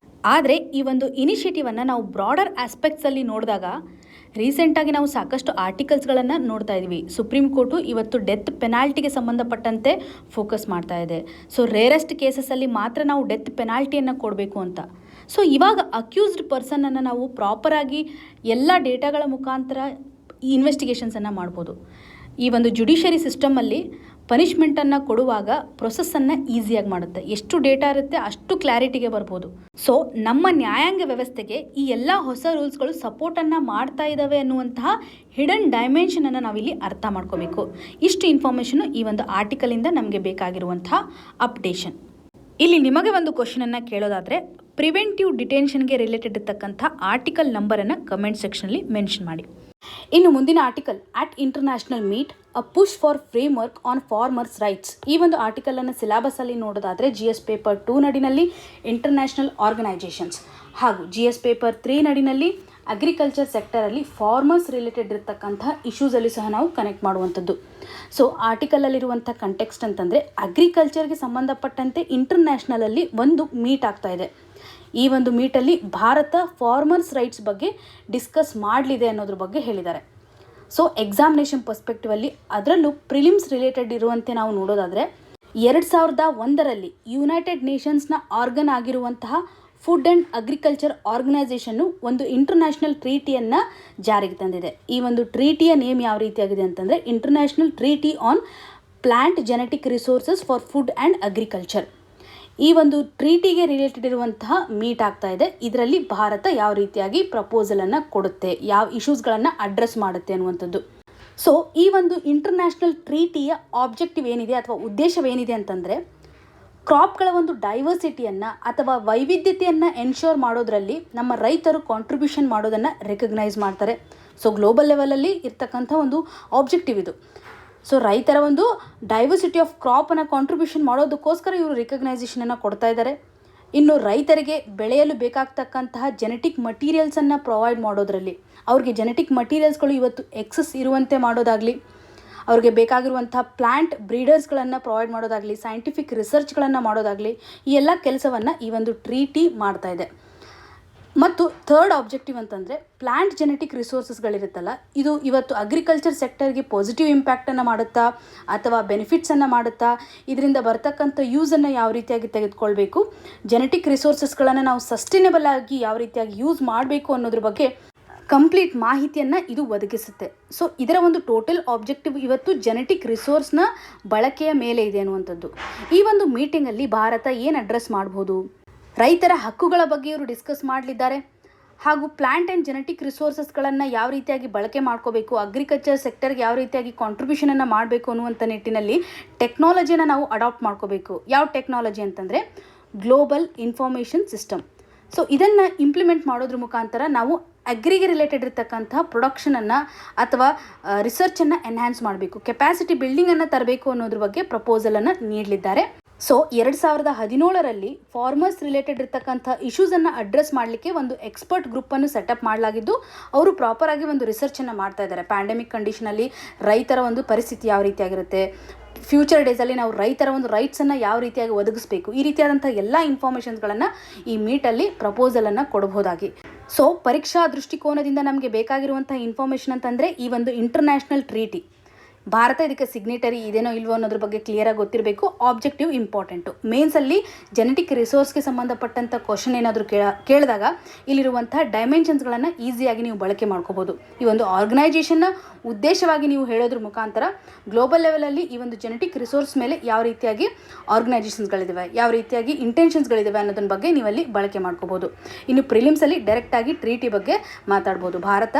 A: ಆದರೆ ಈ ಒಂದು ಇನಿಷಿಯೇಟಿವನ್ನು ನಾವು ಬ್ರಾಡರ್ ಆಸ್ಪೆಕ್ಟ್ಸಲ್ಲಿ ನೋಡಿದಾಗ ರೀಸೆಂಟಾಗಿ ನಾವು ಸಾಕಷ್ಟು ಆರ್ಟಿಕಲ್ಸ್ಗಳನ್ನು ನೋಡ್ತಾ ಇದ್ವಿ. ಸುಪ್ರೀಂ ಕೋರ್ಟು ಇವತ್ತು ಡೆತ್ ಪೆನಾಲ್ಟಿಗೆ ಸಂಬಂಧಪಟ್ಟಂತೆ ಫೋಕಸ್ ಮಾಡ್ತಾ ಇದೆ. ಸೊ ರೇರೆಸ್ಟ್ ಕೇಸಸ್ಸಲ್ಲಿ ಮಾತ್ರ ನಾವು ಡೆತ್ ಪೆನಾಲ್ಟಿಯನ್ನು ಕೊಡಬೇಕು ಅಂತ. ಸೊ ಇವಾಗ ಅಕ್ಯೂಸ್ಡ್ ಪರ್ಸನನ್ನು ನಾವು ಪ್ರಾಪರಾಗಿ ಎಲ್ಲ ಡೇಟಾಗಳ ಮುಖಾಂತರ ಇನ್ವೆಸ್ಟಿಗೇಷನ್ಸನ್ನು ಮಾಡ್ಬೋದು. ಈ ಒಂದು ಜುಡಿಷರಿ ಸಿಸ್ಟಮಲ್ಲಿ ಪನಿಷ್ಮೆಂಟನ್ನು ಕೊಡುವಾಗ ಪ್ರೊಸೆಸ್ಸನ್ನು ಈಸಿಯಾಗಿ ಮಾಡುತ್ತೆ. ಎಷ್ಟು ಡೇಟಾ ಇರುತ್ತೆ ಅಷ್ಟು ಕ್ಲಾರಿಟಿಗೆ ಬರ್ಬೋದು. ಸೊ ನಮ್ಮ ನ್ಯಾಯಾಂಗ ವ್ಯವಸ್ಥೆಗೆ ಈ ಎಲ್ಲ ಹೊಸ ರೂಲ್ಸ್ಗಳು ಸಪೋರ್ಟನ್ನು ಮಾಡ್ತಾ ಇದ್ದಾವೆ ಅನ್ನುವಂತಹ ಹಿಡನ್ ಡೈಮೆನ್ಷನನ್ನು ನಾವಿಲ್ಲಿ ಅರ್ಥ ಮಾಡ್ಕೋಬೇಕು. ಇಷ್ಟು ಇನ್ಫಾರ್ಮೇಷನು ಈ ಒಂದು ಆರ್ಟಿಕಲಿಂದ ನಮಗೆ ಬೇಕಾಗಿರುವಂತಹ ಅಪ್ಡೇಷನ್. ಇಲ್ಲಿ ನಿಮಗೆ ಒಂದು ಕ್ವಶನನ್ನು ಕೇಳೋದಾದರೆ, ಪ್ರಿವೆಂಟಿವ್ ಡಿಟೆನ್ಷನ್ಗೆ ರಿಲೇಟೆಡ್ ಇರ್ತಕ್ಕಂಥ ಆರ್ಟಿಕಲ್ ನಂಬರನ್ನು ಕಮೆಂಟ್ ಸೆಕ್ಷನಲ್ಲಿ ಮೆನ್ಷನ್ ಮಾಡಿ. ಇನ್ನು ಮುಂದಿನ article, at international meet a push for framework on farmers rights. ಈ ಒಂದು ಆರ್ಟಿಕಲನ್ನು ಸಿಲೆಬಸಲ್ಲಿ ನೋಡೋದಾದರೆ GS ಪೇಪರ್ 2 ನಡಿನಲ್ಲಿ ಇಂಟರ್ನ್ಯಾಷನಲ್ ಆರ್ಗನೈಜೇಷನ್ಸ್ ಹಾಗೂ GS ಪೇಪರ್ 3 ನಡಿನಲ್ಲಿ ಅಗ್ರಿಕಲ್ಚರ್ ಸೆಕ್ಟರಲ್ಲಿ ಫಾರ್ಮರ್ಸ್ ರಿಲೇಟೆಡ್ ಇರತಕ್ಕಂಥ ಇಶ್ಯೂಸಲ್ಲಿ ಸಹ ನಾವು ಕನೆಕ್ಟ್ ಮಾಡುವಂಥದ್ದು. ಸೊ ಆರ್ಟಿಕಲಲ್ಲಿರುವಂಥ ಕಂಟೆಕ್ಸ್ಟ್ ಅಂತಂದರೆ, ಅಗ್ರಿಕಲ್ಚರ್ಗೆ ಸಂಬಂಧಪಟ್ಟಂತೆ ಇಂಟರ್ನ್ಯಾಷನಲಲ್ಲಿ ಒಂದು ಮೀಟ್ ಆಗ್ತಾ ಇದೆ. ಈ ಒಂದು ಮೀಟಲ್ಲಿ ಭಾರತ ಫಾರ್ಮರ್ಸ್ ರೈಟ್ಸ್ ಬಗ್ಗೆ ಡಿಸ್ಕಸ್ ಮಾಡಲಿದೆ ಅನ್ನೋದ್ರ ಬಗ್ಗೆ ಹೇಳಿದ್ದಾರೆ. ಸೊ ಎಕ್ಸಾಮಿನೇಷನ್ ಪರ್ಸ್ಪೆಕ್ಟಿವಲ್ಲಿ ಅದರಲ್ಲೂ ಪ್ರಿಲಿಮ್ಸ್ ರಿಲೇಟೆಡ್ ಇರುವಂತೆ ನಾವು ನೋಡೋದಾದರೆ, 2001ರಲ್ಲಿ ಯುನೈಟೆಡ್ ನೇಷನ್ಸ್ನ ಆರ್ಗನ್ ಆಗಿರುವಂತಹ ಫುಡ್ ಆ್ಯಂಡ್ ಅಗ್ರಿಕಲ್ಚರ್ ಆರ್ಗನೈಸೇಷನ್ನು ಒಂದು ಇಂಟರ್ನ್ಯಾಷನಲ್ ಟ್ರೀಟಿಯನ್ನು ಜಾರಿಗೆ ತಂದಿದೆ. ಈ ಒಂದು ಟ್ರೀಟಿಯ ನೇಮ್ ಯಾವ ರೀತಿಯಾಗಿದೆ ಅಂತಂದರೆ, international treaty on plant genetic resources for food and agriculture. ಈ ಒಂದು ಟ್ರೀಟಿಗೆ ರಿಲೇಟೆಡ್ ಇರುವಂತಹ ಮೀಟ್ ಆಗ್ತಾ ಇದೆ. ಇದರಲ್ಲಿ ಭಾರತ ಯಾವ ರೀತಿಯಾಗಿ ಪ್ರಪೋಸಲನ್ನು ಕೊಡುತ್ತೆ, ಯಾವ ಇಶ್ಯೂಸ್ಗಳನ್ನು ಅಡ್ರೆಸ್ ಮಾಡುತ್ತೆ ಅನ್ನುವಂಥದ್ದು. ಸೊ ಈ ಒಂದು ಇಂಟರ್ನ್ಯಾಷನಲ್ ಟ್ರೀಟಿಯ ಆಬ್ಜೆಕ್ಟಿವ್ ಏನಿದೆ ಅಥವಾ ಉದ್ದೇಶವೇನಿದೆ ಅಂತಂದರೆ, ಕ್ರಾಪ್ಗಳ ಒಂದು ಡೈವರ್ಸಿಟಿಯನ್ನು ಅಥವಾ ವೈವಿಧ್ಯತೆಯನ್ನು ಎನ್ಶೋರ್ ಮಾಡೋದರಲ್ಲಿ ನಮ್ಮ ರೈತರು ಕಾಂಟ್ರಿಬ್ಯೂಷನ್ ಮಾಡೋದನ್ನು ರೆಕಗ್ನೈಸ್ ಮಾಡ್ತಾರೆ. ಸೊ ಗ್ಲೋಬಲ್ ಲೆವೆಲಲ್ಲಿ ಇರ್ತಕ್ಕಂಥ ಒಂದು ಆಬ್ಜೆಕ್ಟಿವ್ ಇದು. ಸೊ ರೈತರ ಒಂದು ಡೈವರ್ಸಿಟಿ ಆಫ್ ಕ್ರಾಪನ್ನು ಕಾಂಟ್ರಿಬ್ಯೂಷನ್ ಮಾಡೋದಕ್ಕೋಸ್ಕರ ಇವರು ರಿಕಗ್ನೈಸೇಷನನ್ನು ಕೊಡ್ತಾ ಇದ್ದಾರೆ. ಇನ್ನು ರೈತರಿಗೆ ಬೆಳೆಯಲು ಬೇಕಾಗ್ತಕ್ಕಂತಹ ಜೆನೆಟಿಕ್ ಮಟೀರಿಯಲ್ಸನ್ನು ಪ್ರೊವೈಡ್ ಮಾಡೋದರಲ್ಲಿ, ಅವ್ರಿಗೆ ಜೆನೆಟಿಕ್ ಮಟೀರಿಯಲ್ಸ್ಗಳು ಇವತ್ತು ಎಕ್ಸಸ್ ಇರುವಂತೆ ಮಾಡೋದಾಗಲಿ, ಅವ್ರಿಗೆ ಬೇಕಾಗಿರುವಂಥ ಪ್ಲ್ಯಾಂಟ್ ಬ್ರೀಡರ್ಸ್ಗಳನ್ನು ಪ್ರೊವೈಡ್ ಮಾಡೋದಾಗಲಿ, ಸೈಂಟಿಫಿಕ್ ರಿಸರ್ಚ್ಗಳನ್ನು ಮಾಡೋದಾಗಲಿ, ಈ ಎಲ್ಲ ಕೆಲಸವನ್ನು ಈ ಒಂದು ಟ್ರೀಟಿ ಮಾಡ್ತಾ ಇದೆ. ಮತ್ತು ಥರ್ಡ್ ಆಬ್ಜೆಕ್ಟಿವ್ ಅಂತಂದರೆ, ಪ್ಲ್ಯಾಂಟ್ ಜೆನೆಟಿಕ್ ರಿಸೋರ್ಸಸ್ಗಳಿರುತ್ತಲ್ಲ, ಇದು ಇವತ್ತು ಅಗ್ರಿಕಲ್ಚರ್ ಸೆಕ್ಟರ್ಗೆ ಪಾಸಿಟಿವ್ ಇಂಪ್ಯಾಕ್ಟನ್ನು ಮಾಡುತ್ತಾ ಅಥವಾ ಬೆನಿಫಿಟ್ಸನ್ನು ಮಾಡುತ್ತಾ, ಇದರಿಂದ ಬರ್ತಕ್ಕಂಥ ಯೂಸನ್ನು ಯಾವ ರೀತಿಯಾಗಿ ತೆಗೆದುಕೊಳ್ಬೇಕು, ಜೆನೆಟಿಕ್ ರಿಸೋರ್ಸಸ್ಗಳನ್ನು ನಾವು ಸಸ್ಟೈನೇಬಲ್ ಆಗಿ ಯಾವ ರೀತಿಯಾಗಿ ಯೂಸ್ ಮಾಡಬೇಕು ಅನ್ನೋದ್ರ ಬಗ್ಗೆ ಕಂಪ್ಲೀಟ್ ಮಾಹಿತಿಯನ್ನು ಇದು ಒದಗಿಸುತ್ತೆ. ಸೊ ಇದರ ಒಂದು ಟೋಟಲ್ ಆಬ್ಜೆಕ್ಟಿವ್ ಇವತ್ತು ಜೆನೆಟಿಕ್ ರಿಸೋರ್ಸ್ನ ಬಳಕೆಯ ಮೇಲೆ ಇದೆ ಅನ್ನುವಂಥದ್ದು. ಈ ಒಂದು ಮೀಟಿಂಗಲ್ಲಿ ಭಾರತ ಏನು ಅಡ್ರೆಸ್ ಮಾಡ್ಬೋದು, ರೈತರ ಹಕ್ಕುಗಳ ಬಗ್ಗೆ ಇವರು ಡಿಸ್ಕಸ್ ಮಾಡಲಿದ್ದಾರೆ, ಹಾಗೂ ಪ್ಲ್ಯಾಂಟ್ ಆ್ಯಂಡ್ ಜೆನೆಟಿಕ್ ರಿಸೋರ್ಸಸ್ಗಳನ್ನು ಯಾವ ರೀತಿಯಾಗಿ ಬಳಕೆ ಮಾಡ್ಕೋಬೇಕು, ಅಗ್ರಿಕಲ್ಚರ್ ಸೆಕ್ಟರ್ಗೆ ಯಾವ ರೀತಿಯಾಗಿ ಕಾಂಟ್ರಿಬ್ಯೂಷನನ್ನು ಮಾಡಬೇಕು ಅನ್ನುವಂಥ ನಿಟ್ಟಿನಲ್ಲಿ ಟೆಕ್ನಾಲಜಿಯನ್ನು ನಾವು ಅಡಾಪ್ಟ್ ಮಾಡ್ಕೋಬೇಕು. ಯಾವ ಟೆಕ್ನಾಲಜಿ ಅಂತಂದರೆ ಗ್ಲೋಬಲ್ ಇನ್ಫಾರ್ಮೇಷನ್ ಸಿಸ್ಟಮ್. ಸೊ ಇದನ್ನು ಇಂಪ್ಲಿಮೆಂಟ್ ಮಾಡೋದ್ರ ಮುಖಾಂತರ ನಾವು ಅಗ್ರಿಗೆ ರಿಲೇಟೆಡ್ ಇರ್ತಕ್ಕಂಥ ಪ್ರೊಡಕ್ಷನನ್ನು ಅಥವಾ ರಿಸರ್ಚನ್ನು ಎನ್ಹ್ಯಾನ್ಸ್ ಮಾಡಬೇಕು, ಕೆಪಾಸಿಟಿ ಬಿಲ್ಡಿಂಗನ್ನು ತರಬೇಕು ಅನ್ನೋದ್ರ ಬಗ್ಗೆ ಪ್ರಪೋಸಲನ್ನು ನೀಡಲಿದ್ದಾರೆ. ಸೊ 2017ರಲ್ಲಿ ಫಾರ್ಮರ್ಸ್ ರಿಲೇಟೆಡ್ ಇರ್ತಕ್ಕಂಥ ಇಶ್ಯೂಸನ್ನು ಅಡ್ರೆಸ್ ಮಾಡಲಿಕ್ಕೆ ಒಂದು ಎಕ್ಸ್ಪರ್ಟ್ ಗ್ರೂಪನ್ನು ಸೆಟಪ್ ಮಾಡಲಾಗಿದ್ದು, ಅವರು ಪ್ರಾಪರಾಗಿ ಒಂದು ರಿಸರ್ಚನ್ನು ಮಾಡ್ತಾ ಇದ್ದಾರೆ. ಪ್ಯಾಂಡಮಿಕ್ ಕಂಡೀಷನಲ್ಲಿ ರೈತರ ಒಂದು ಪರಿಸ್ಥಿತಿ ಯಾವ ರೀತಿಯಾಗಿರುತ್ತೆ, ಫ್ಯೂಚರ್ ಡೇಸಲ್ಲಿ ನಾವು ರೈತರ ಒಂದು ರೈಟ್ಸನ್ನು ಯಾವ ರೀತಿಯಾಗಿ ಒದಗಿಸಬೇಕು, ಈ ರೀತಿಯಾದಂಥ ಎಲ್ಲ ಇನ್ಫಾರ್ಮೇಷನ್ಸ್ಗಳನ್ನು ಈ ಮೀಟಲ್ಲಿ ಪ್ರಪೋಸಲನ್ನು ಕೊಡಬಹುದಾಗಿ. ಸೊ ಪರೀಕ್ಷಾ ದೃಷ್ಟಿಕೋನದಿಂದ ನಮಗೆ ಬೇಕಾಗಿರುವಂಥ ಇನ್ಫಾರ್ಮೇಷನ್ ಅಂತಂದರೆ, ಈ ಒಂದು ಇಂಟರ್ನ್ಯಾಷನಲ್ ಟ್ರೀಟಿ, ಭಾರತ ಇದಕ್ಕೆ ಸಿಗ್ನೇಟರಿ ಇದೇನೋ ಇಲ್ವೋ ಅನ್ನೋದ್ರ ಬಗ್ಗೆ ಕ್ಲಿಯರಾಗಿ ಗೊತ್ತಿರಬೇಕು. Objective important. ಮೇನ್ಸಲ್ಲಿ ಜೆನೆಟಿಕ್ ರಿಸೋರ್ಸ್ಗೆ ಸಂಬಂಧಪಟ್ಟಂಥ ಕ್ವಶನ್ ಏನಾದರೂ ಕೇಳಿದಾಗ ಇಲ್ಲಿರುವಂಥ ಡೈಮೆನ್ಷನ್ಸ್ಗಳನ್ನು ಈಸಿಯಾಗಿ ನೀವು ಬಳಕೆ ಮಾಡ್ಕೋಬೋದು. ಈ ಒಂದು ಆರ್ಗನೈಜೇಷನ್ನ ಉದ್ದೇಶವಾಗಿ ನೀವು ಹೇಳೋದ್ರ ಮುಖಾಂತರ ಗ್ಲೋಬಲ್ ಲೆವೆಲಲ್ಲಿ ಈ ಒಂದು ಜೆನೆಟಿಕ್ ರಿಸೋರ್ಸ್ ಮೇಲೆ ಯಾವ ರೀತಿಯಾಗಿ ಆರ್ಗನೈಜೇಷನ್ಸ್ಗಳಿದ್ದಾವೆ, ಯಾವ ರೀತಿಯಾಗಿ ಇಂಟೆನ್ಷನ್ಸ್ಗಳಿದ್ದಾವೆ ಅನ್ನೋದ್ರ ಬಗ್ಗೆ ನೀವಲ್ಲಿ ಬಳಕೆ ಮಾಡ್ಕೋಬೋದು. ಇನ್ನು ಪ್ರಿಲಿಮ್ಸಲ್ಲಿ ಡೈರೆಕ್ಟಾಗಿ ಟ್ರೀಟಿ ಬಗ್ಗೆ ಮಾತಾಡ್ಬೋದು. ಭಾರತ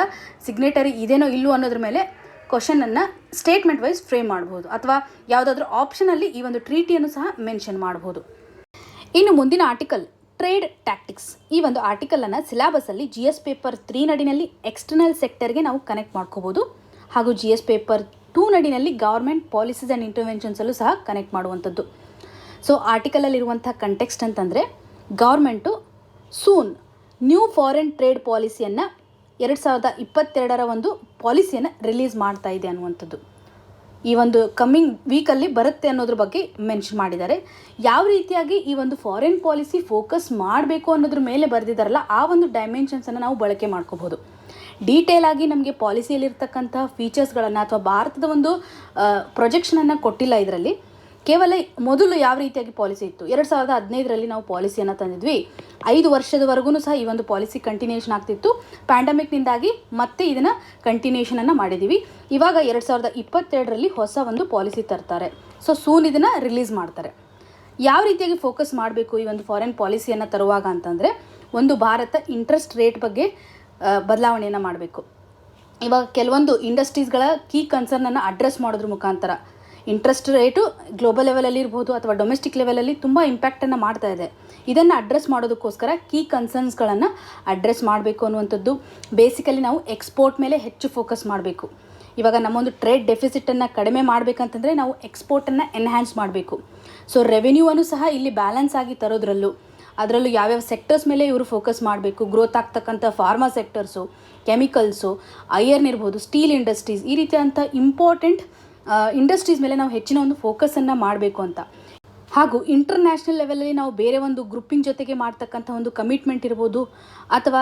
A: ಸಿಗ್ನೇಟರಿ ಇದೇನೋ ಇಲ್ವೋ ಅನ್ನೋದ್ರ ಮೇಲೆ ಕ್ವಶನನ್ನು ಸ್ಟೇಟ್ಮೆಂಟ್ ವೈಸ್ ಫ್ರೇಮ್ ಮಾಡ್ಬೋದು, ಅಥವಾ ಯಾವುದಾದ್ರೂ ಆಪ್ಷನಲ್ಲಿ ಈ ಒಂದು ಟ್ರೀಟಿಯನ್ನು ಸಹ ಮೆನ್ಷನ್ ಮಾಡ್ಬೋದು. ಇನ್ನು ಮುಂದಿನ ಆರ್ಟಿಕಲ್, ಟ್ರೇಡ್ ಟ್ಯಾಕ್ಟಿಕ್ಸ್. ಈ ಒಂದು ಆರ್ಟಿಕಲನ್ನು ಸಿಲೆಬಸಲ್ಲಿ GS ಪೇಪರ್ 3 ನಡಿನಲ್ಲಿ ಎಕ್ಸ್ಟರ್ನಲ್ ಸೆಕ್ಟರ್ಗೆ ನಾವು ಕನೆಕ್ಟ್ ಮಾಡ್ಕೋಬೋದು, ಹಾಗೂ GS ಪೇಪರ್ 2 ನಡಿನಲ್ಲಿ ಗೌರ್ಮೆಂಟ್ ಪಾಲಿಸೀಸ್ ಆ್ಯಂಡ್ ಇಂಟರ್ವೆನ್ಷನ್ಸಲ್ಲೂ ಸಹ ಕನೆಕ್ಟ್ ಮಾಡುವಂಥದ್ದು. ಸೊ ಆರ್ಟಿಕಲಲ್ಲಿರುವಂಥ ಕಂಟೆಕ್ಸ್ಟ್ ಅಂತಂದರೆ, government soon new foreign trade ಪಾಲಿಸಿಯನ್ನು 2022ರ ಒಂದು ಪಾಲಿಸಿಯನ್ನು ರಿಲೀಸ್ ಮಾಡ್ತಾ ಇದೆ ಅನ್ನುವಂಥದ್ದು. ಈ ಒಂದು ಕಮ್ಮಿಂಗ್ ವೀಕಲ್ಲಿ ಬರುತ್ತೆ ಅನ್ನೋದ್ರ ಬಗ್ಗೆ ಮೆನ್ಷನ್ ಮಾಡಿದ್ದಾರೆ. ಯಾವ ರೀತಿಯಾಗಿ ಈ ಒಂದು ಫಾರಿನ್ ಪಾಲಿಸಿ ಫೋಕಸ್ ಮಾಡಬೇಕು ಅನ್ನೋದ್ರ ಮೇಲೆ ಬರೆದಿದ್ದಾರಲ್ಲ, ಆ ಒಂದು ಡೈಮೆನ್ಷನ್ಸನ್ನು ನಾವು ಬಳಕೆ ಮಾಡ್ಕೋಬೋದು. ಡೀಟೇಲ್ ಆಗಿ ನಮಗೆ ಪಾಲಿಸಿಯಲ್ಲಿರ್ತಕ್ಕಂಥ ಫೀಚರ್ಸ್ಗಳನ್ನು ಅಥವಾ ಭಾರತದ ಒಂದು ಪ್ರೊಜೆಕ್ಷನನ್ನು ಕೊಟ್ಟಿಲ್ಲ ಇದರಲ್ಲಿ. ಕೇವಲ ಮೊದಲು ಯಾವ ರೀತಿಯಾಗಿ ಪಾಲಿಸಿ ಇತ್ತು, 2015ರಲ್ಲಿ ನಾವು ಪಾಲಿಸಿಯನ್ನು ತಂದಿದ್ವಿ. 5 ವರ್ಷದವರೆಗೂ ಸಹ ಈ ಒಂದು ಪಾಲಿಸಿ ಕಂಟಿನ್ಯೂಷನ್ ಆಗ್ತಿತ್ತು. ಪ್ಯಾಂಡಮಿಕ್ನಿಂದಾಗಿ ಮತ್ತೆ ಇದನ್ನು ಕಂಟಿನ್ಯೂಷನನ್ನು ಮಾಡಿದ್ದೀವಿ. ಇವಾಗ 2022ರಲ್ಲಿ ಹೊಸ ಒಂದು ಪಾಲಿಸಿ ತರ್ತಾರೆ. ಸೊ ಸೂನ್ ಇದನ್ನು ರಿಲೀಸ್ ಮಾಡ್ತಾರೆ. ಯಾವ ರೀತಿಯಾಗಿ ಫೋಕಸ್ ಮಾಡಬೇಕು ಈ ಒಂದು ಫಾರಿನ್ ಪಾಲಿಸಿಯನ್ನು ತರುವಾಗ ಅಂತಂದರೆ, ಒಂದು ಭಾರತ ಇಂಟ್ರೆಸ್ಟ್ ರೇಟ್ ಬಗ್ಗೆ ಬದಲಾವಣೆಯನ್ನು ಮಾಡಬೇಕು. ಇವಾಗ ಕೆಲವೊಂದು ಇಂಡಸ್ಟ್ರೀಸ್ಗಳ ಕೀ ಕನ್ಸರ್ನನ್ನು ಅಡ್ರೆಸ್ ಮಾಡೋದ್ರ ಮುಖಾಂತರ ಇಂಟ್ರೆಸ್ಟ್ ರೇಟು ಗ್ಲೋಬಲ್ ಲೆವೆಲಲ್ಲಿ ಇರ್ಬೋದು ಅಥವಾ ಡೊಮೆಸ್ಟಿಕ್ ಲೆವೆಲಲ್ಲಿ ತುಂಬ ಇಂಪ್ಯಾಕ್ಟನ್ನು ಮಾಡ್ತಾ ಇದೆ. ಇದನ್ನು ಅಡ್ರೆಸ್ ಮಾಡೋದಕ್ಕೋಸ್ಕರ ಕೀ ಕನ್ಸರ್ನ್ಸ್ಗಳನ್ನು ಅಡ್ರೆಸ್ ಮಾಡಬೇಕು ಅನ್ನುವಂಥದ್ದು. ಬೇಸಿಕಲಿ ನಾವು ಎಕ್ಸ್ಪೋರ್ಟ್ ಮೇಲೆ ಹೆಚ್ಚು ಫೋಕಸ್ ಮಾಡಬೇಕು. ಇವಾಗ ನಮ್ಮೊಂದು ಟ್ರೇಡ್ ಡೆಫಿಸಿಟನ್ನು ಕಡಿಮೆ ಮಾಡಬೇಕಂತಂದರೆ ನಾವು ಎಕ್ಸ್ಪೋರ್ಟನ್ನು ಎನ್ಹ್ಯಾನ್ಸ್ ಮಾಡಬೇಕು. ಸೊ ರೆವೆನ್ಯೂವನ್ನು ಸಹ ಇಲ್ಲಿ ಬ್ಯಾಲೆನ್ಸ್ ಆಗಿ ತರೋದ್ರಲ್ಲೂ ಅದರಲ್ಲೂ ಯಾವ್ಯಾವ ಸೆಕ್ಟರ್ಸ್ ಮೇಲೆ ಇವರು ಫೋಕಸ್ ಮಾಡಬೇಕು, ಗ್ರೋತ್ ಆಗ್ತಕ್ಕಂಥ ಫಾರ್ಮಾ ಸೆಕ್ಟರ್ಸು, ಕೆಮಿಕಲ್ಸು, ಐರನ್ ಇರ್ಬೋದು, ಸ್ಟೀಲ್ ಇಂಡಸ್ಟ್ರೀಸ್, ಈ ರೀತಿಯಾದಂಥ ಇಂಪಾರ್ಟೆಂಟ್ ಇಂಡಸ್ಟ್ರೀಸ್ ಮೇಲೆ ನಾವು ಹೆಚ್ಚಿನ ಒಂದು ಫೋಕಸನ್ನು ಮಾಡಬೇಕು ಅಂತ. ಹಾಗೂ ಇಂಟರ್ನ್ಯಾಷನಲ್ ಲೆವೆಲಲ್ಲಿ ನಾವು ಬೇರೆ ಒಂದು ಗ್ರೂಪಿಂಗ್ ಜೊತೆಗೆ ಮಾಡ್ತಕ್ಕಂಥ ಒಂದು ಕಮಿಟ್ಮೆಂಟ್ ಇರ್ಬೋದು, ಅಥವಾ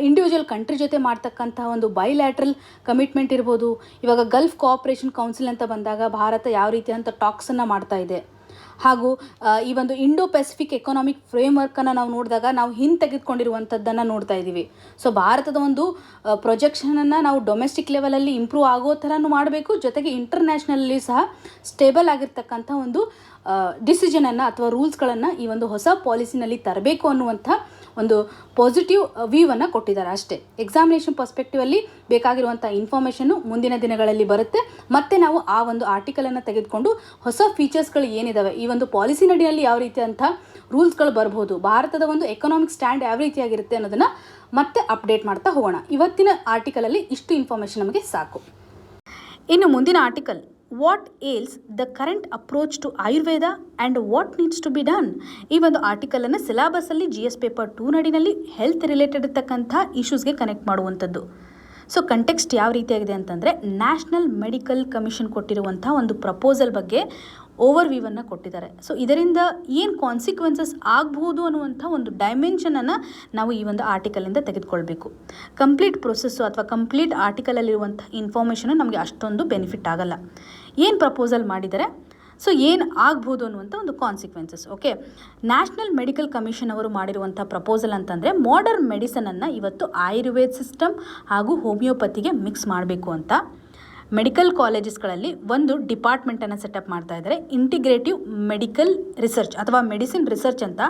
A: ಇಂಡಿವಿಜುವಲ್ ಕಂಟ್ರಿ ಜೊತೆ ಮಾಡ್ತಕ್ಕಂಥ ಒಂದು ಬೈಲ್ಯಾಟ್ರಲ್ ಕಮಿಟ್ಮೆಂಟ್ ಇರ್ಬೋದು. ಇವಾಗ ಗಲ್ಫ್ ಕೋಆಪ್ರೇಷನ್ ಕೌನ್ಸಿಲ್ ಅಂತ ಬಂದಾಗ ಭಾರತ ಯಾವ ರೀತಿಯಾದಂಥ ಟಾಕ್ಸನ್ನು ಮಾಡ್ತಾ ಇದೆ. ಹಾಗೂ ಈ ಒಂದು ಇಂಡೋ ಪೆಸಿಫಿಕ್ ಎಕನಾಮಿಕ್ ಫ್ರೇಮ್ವರ್ಕನ್ನು ನಾವು ನೋಡಿದಾಗ ನಾವು ಹಿಂದೆ ತೆಗೆದುಕೊಂಡಿರುವಂಥದ್ದನ್ನು ನೋಡ್ತಾ ಇದ್ದೀವಿ. ಸೊ ಭಾರತದ ಒಂದು ಪ್ರೊಜೆಕ್ಷನನ್ನು ನಾವು ಡೊಮೆಸ್ಟಿಕ್ ಲೆವೆಲಲ್ಲಿ ಇಂಪ್ರೂವ್ ಆಗೋ ಥರನೂ ಮಾಡಬೇಕು, ಜೊತೆಗೆ ಇಂಟರ್ನ್ಯಾಷನಲ್ಲಿ ಸಹ ಸ್ಟೇಬಲ್ ಆಗಿರ್ತಕ್ಕಂಥ ಒಂದು ಡಿಸಿಷನನ್ನು ಅಥವಾ ರೂಲ್ಸ್ಗಳನ್ನು ಈ ಒಂದು ಹೊಸ ಪಾಲಿಸಿನಲ್ಲಿ ತರಬೇಕು ಅನ್ನುವಂಥ ಒಂದು ಪಾಸಿಟಿವ್ ವ್ಯೂವನ್ನು ಕೊಟ್ಟಿದ್ದಾರೆ ಅಷ್ಟೇ. ಎಕ್ಸಾಮಿನೇಷನ್ ಪರ್ಸ್ಪೆಕ್ಟಿವಲ್ಲಿ ಬೇಕಾಗಿರುವಂಥ ಇನ್ಫಾರ್ಮೇಷನ್ನು ಮುಂದಿನ ದಿನಗಳಲ್ಲಿ ಬರುತ್ತೆ. ಮತ್ತು ನಾವು ಆ ಒಂದು ಆರ್ಟಿಕಲನ್ನು ತೆಗೆದುಕೊಂಡು ಹೊಸ ಫೀಚರ್ಸ್ಗಳು ಏನಿದ್ದಾವೆ, ಈ ಒಂದು ಪಾಲಿಸಿ ನಡಿಯಲ್ಲಿ ಯಾವ ರೀತಿಯಂಥ ರೂಲ್ಸ್ಗಳು ಬರ್ಬೋದು, ಭಾರತದ ಒಂದು ಎಕನಾಮಿಕ್ ಸ್ಟ್ಯಾಂಡ್ ಯಾವ ರೀತಿಯಾಗಿರುತ್ತೆ ಅನ್ನೋದನ್ನು ಮತ್ತೆ ಅಪ್ಡೇಟ್ ಮಾಡ್ತಾ ಹೋಗೋಣ. ಇವತ್ತಿನ ಆರ್ಟಿಕಲಲ್ಲಿ ಇಷ್ಟು ಇನ್ಫಾರ್ಮೇಷನ್ ನಮಗೆ ಸಾಕು. ಇನ್ನು ಮುಂದಿನ article, what ails the current approach to Ayurveda and what needs to be done. ಈ ಒಂದು ಆರ್ಟಿಕಲನ್ನು ಸಿಲೆಬಸ್ಸಲ್ಲಿ GS ಪೇಪರ್ 2 ನಡಿನಲ್ಲಿ ಹೆಲ್ತ್ ರಿಲೇಟೆಡ್ ಇರ್ತಕ್ಕಂಥ ಇಶ್ಯೂಸ್ಗೆ ಕನೆಕ್ಟ್ ಮಾಡುವಂಥದ್ದು. ಸೊ ಕಂಟೆಕ್ಸ್ಟ್ ಯಾವ ರೀತಿಯಾಗಿದೆ ಅಂತಂದರೆ, ನ್ಯಾಷನಲ್ ಮೆಡಿಕಲ್ ಕಮಿಷನ್ ಕೊಟ್ಟಿರುವಂಥ ಒಂದು ಪ್ರಪೋಸಲ್ ಬಗ್ಗೆ ಓವರ್ ವ್ಯೂವನ್ನು ಕೊಟ್ಟಿದ್ದಾರೆ. ಸೊ ಇದರಿಂದ ಏನು ಕಾನ್ಸಿಕ್ವೆನ್ಸಸ್ ಆಗ್ಬೋದು ಅನ್ನುವಂಥ ಒಂದು ಡೈಮೆನ್ಷನನ್ನು ನಾವು ಈ ಒಂದು ಆರ್ಟಿಕಲಿಂದ ತೆಗೆದುಕೊಳ್ಬೇಕು. ಕಂಪ್ಲೀಟ್ ಪ್ರೊಸೆಸ್ಸು ಅಥವಾ ಕಂಪ್ಲೀಟ್ ಆರ್ಟಿಕಲಲ್ಲಿರುವಂಥ ಇನ್ಫಾರ್ಮೇಷನು ನಮಗೆ ಅಷ್ಟೊಂದು ಬೆನಿಫಿಟ್ ಆಗಲ್ಲ. ಏನು ಪ್ರಪೋಸಲ್ ಮಾಡಿದ್ದಾರೆ, ಸೊ ಏನು ಆಗ್ಬೋದು ಅನ್ನುವಂಥ ಒಂದು consequences. Okay, national medical commission ಅವರು ಮಾಡಿರುವಂಥ ಪ್ರಪೋಸಲ್ ಅಂತಂದರೆ ಮಾಡರ್ನ್ ಮೆಡಿಸನನ್ನು ಇವತ್ತು ಆಯುರ್ವೇದ ಸಿಸ್ಟಮ್ ಹಾಗೂ ಹೋಮಿಯೋಪತಿಗೆ ಮಿಕ್ಸ್ ಮಾಡಬೇಕು ಅಂತ. ಮೆಡಿಕಲ್ ಕಾಲೇಜಸ್ಗಳಲ್ಲಿ ಒಂದು ಡಿಪಾರ್ಟ್ಮೆಂಟನ್ನು ಸೆಟಪ್ ಮಾಡ್ತಾ ಇದ್ದಾರೆ, ಇಂಟಿಗ್ರೇಟಿವ್ ಮೆಡಿಕಲ್ ರಿಸರ್ಚ್ ಅಥವಾ ಮೆಡಿಸಿನ್ ರಿಸರ್ಚ್ ಅಂತ.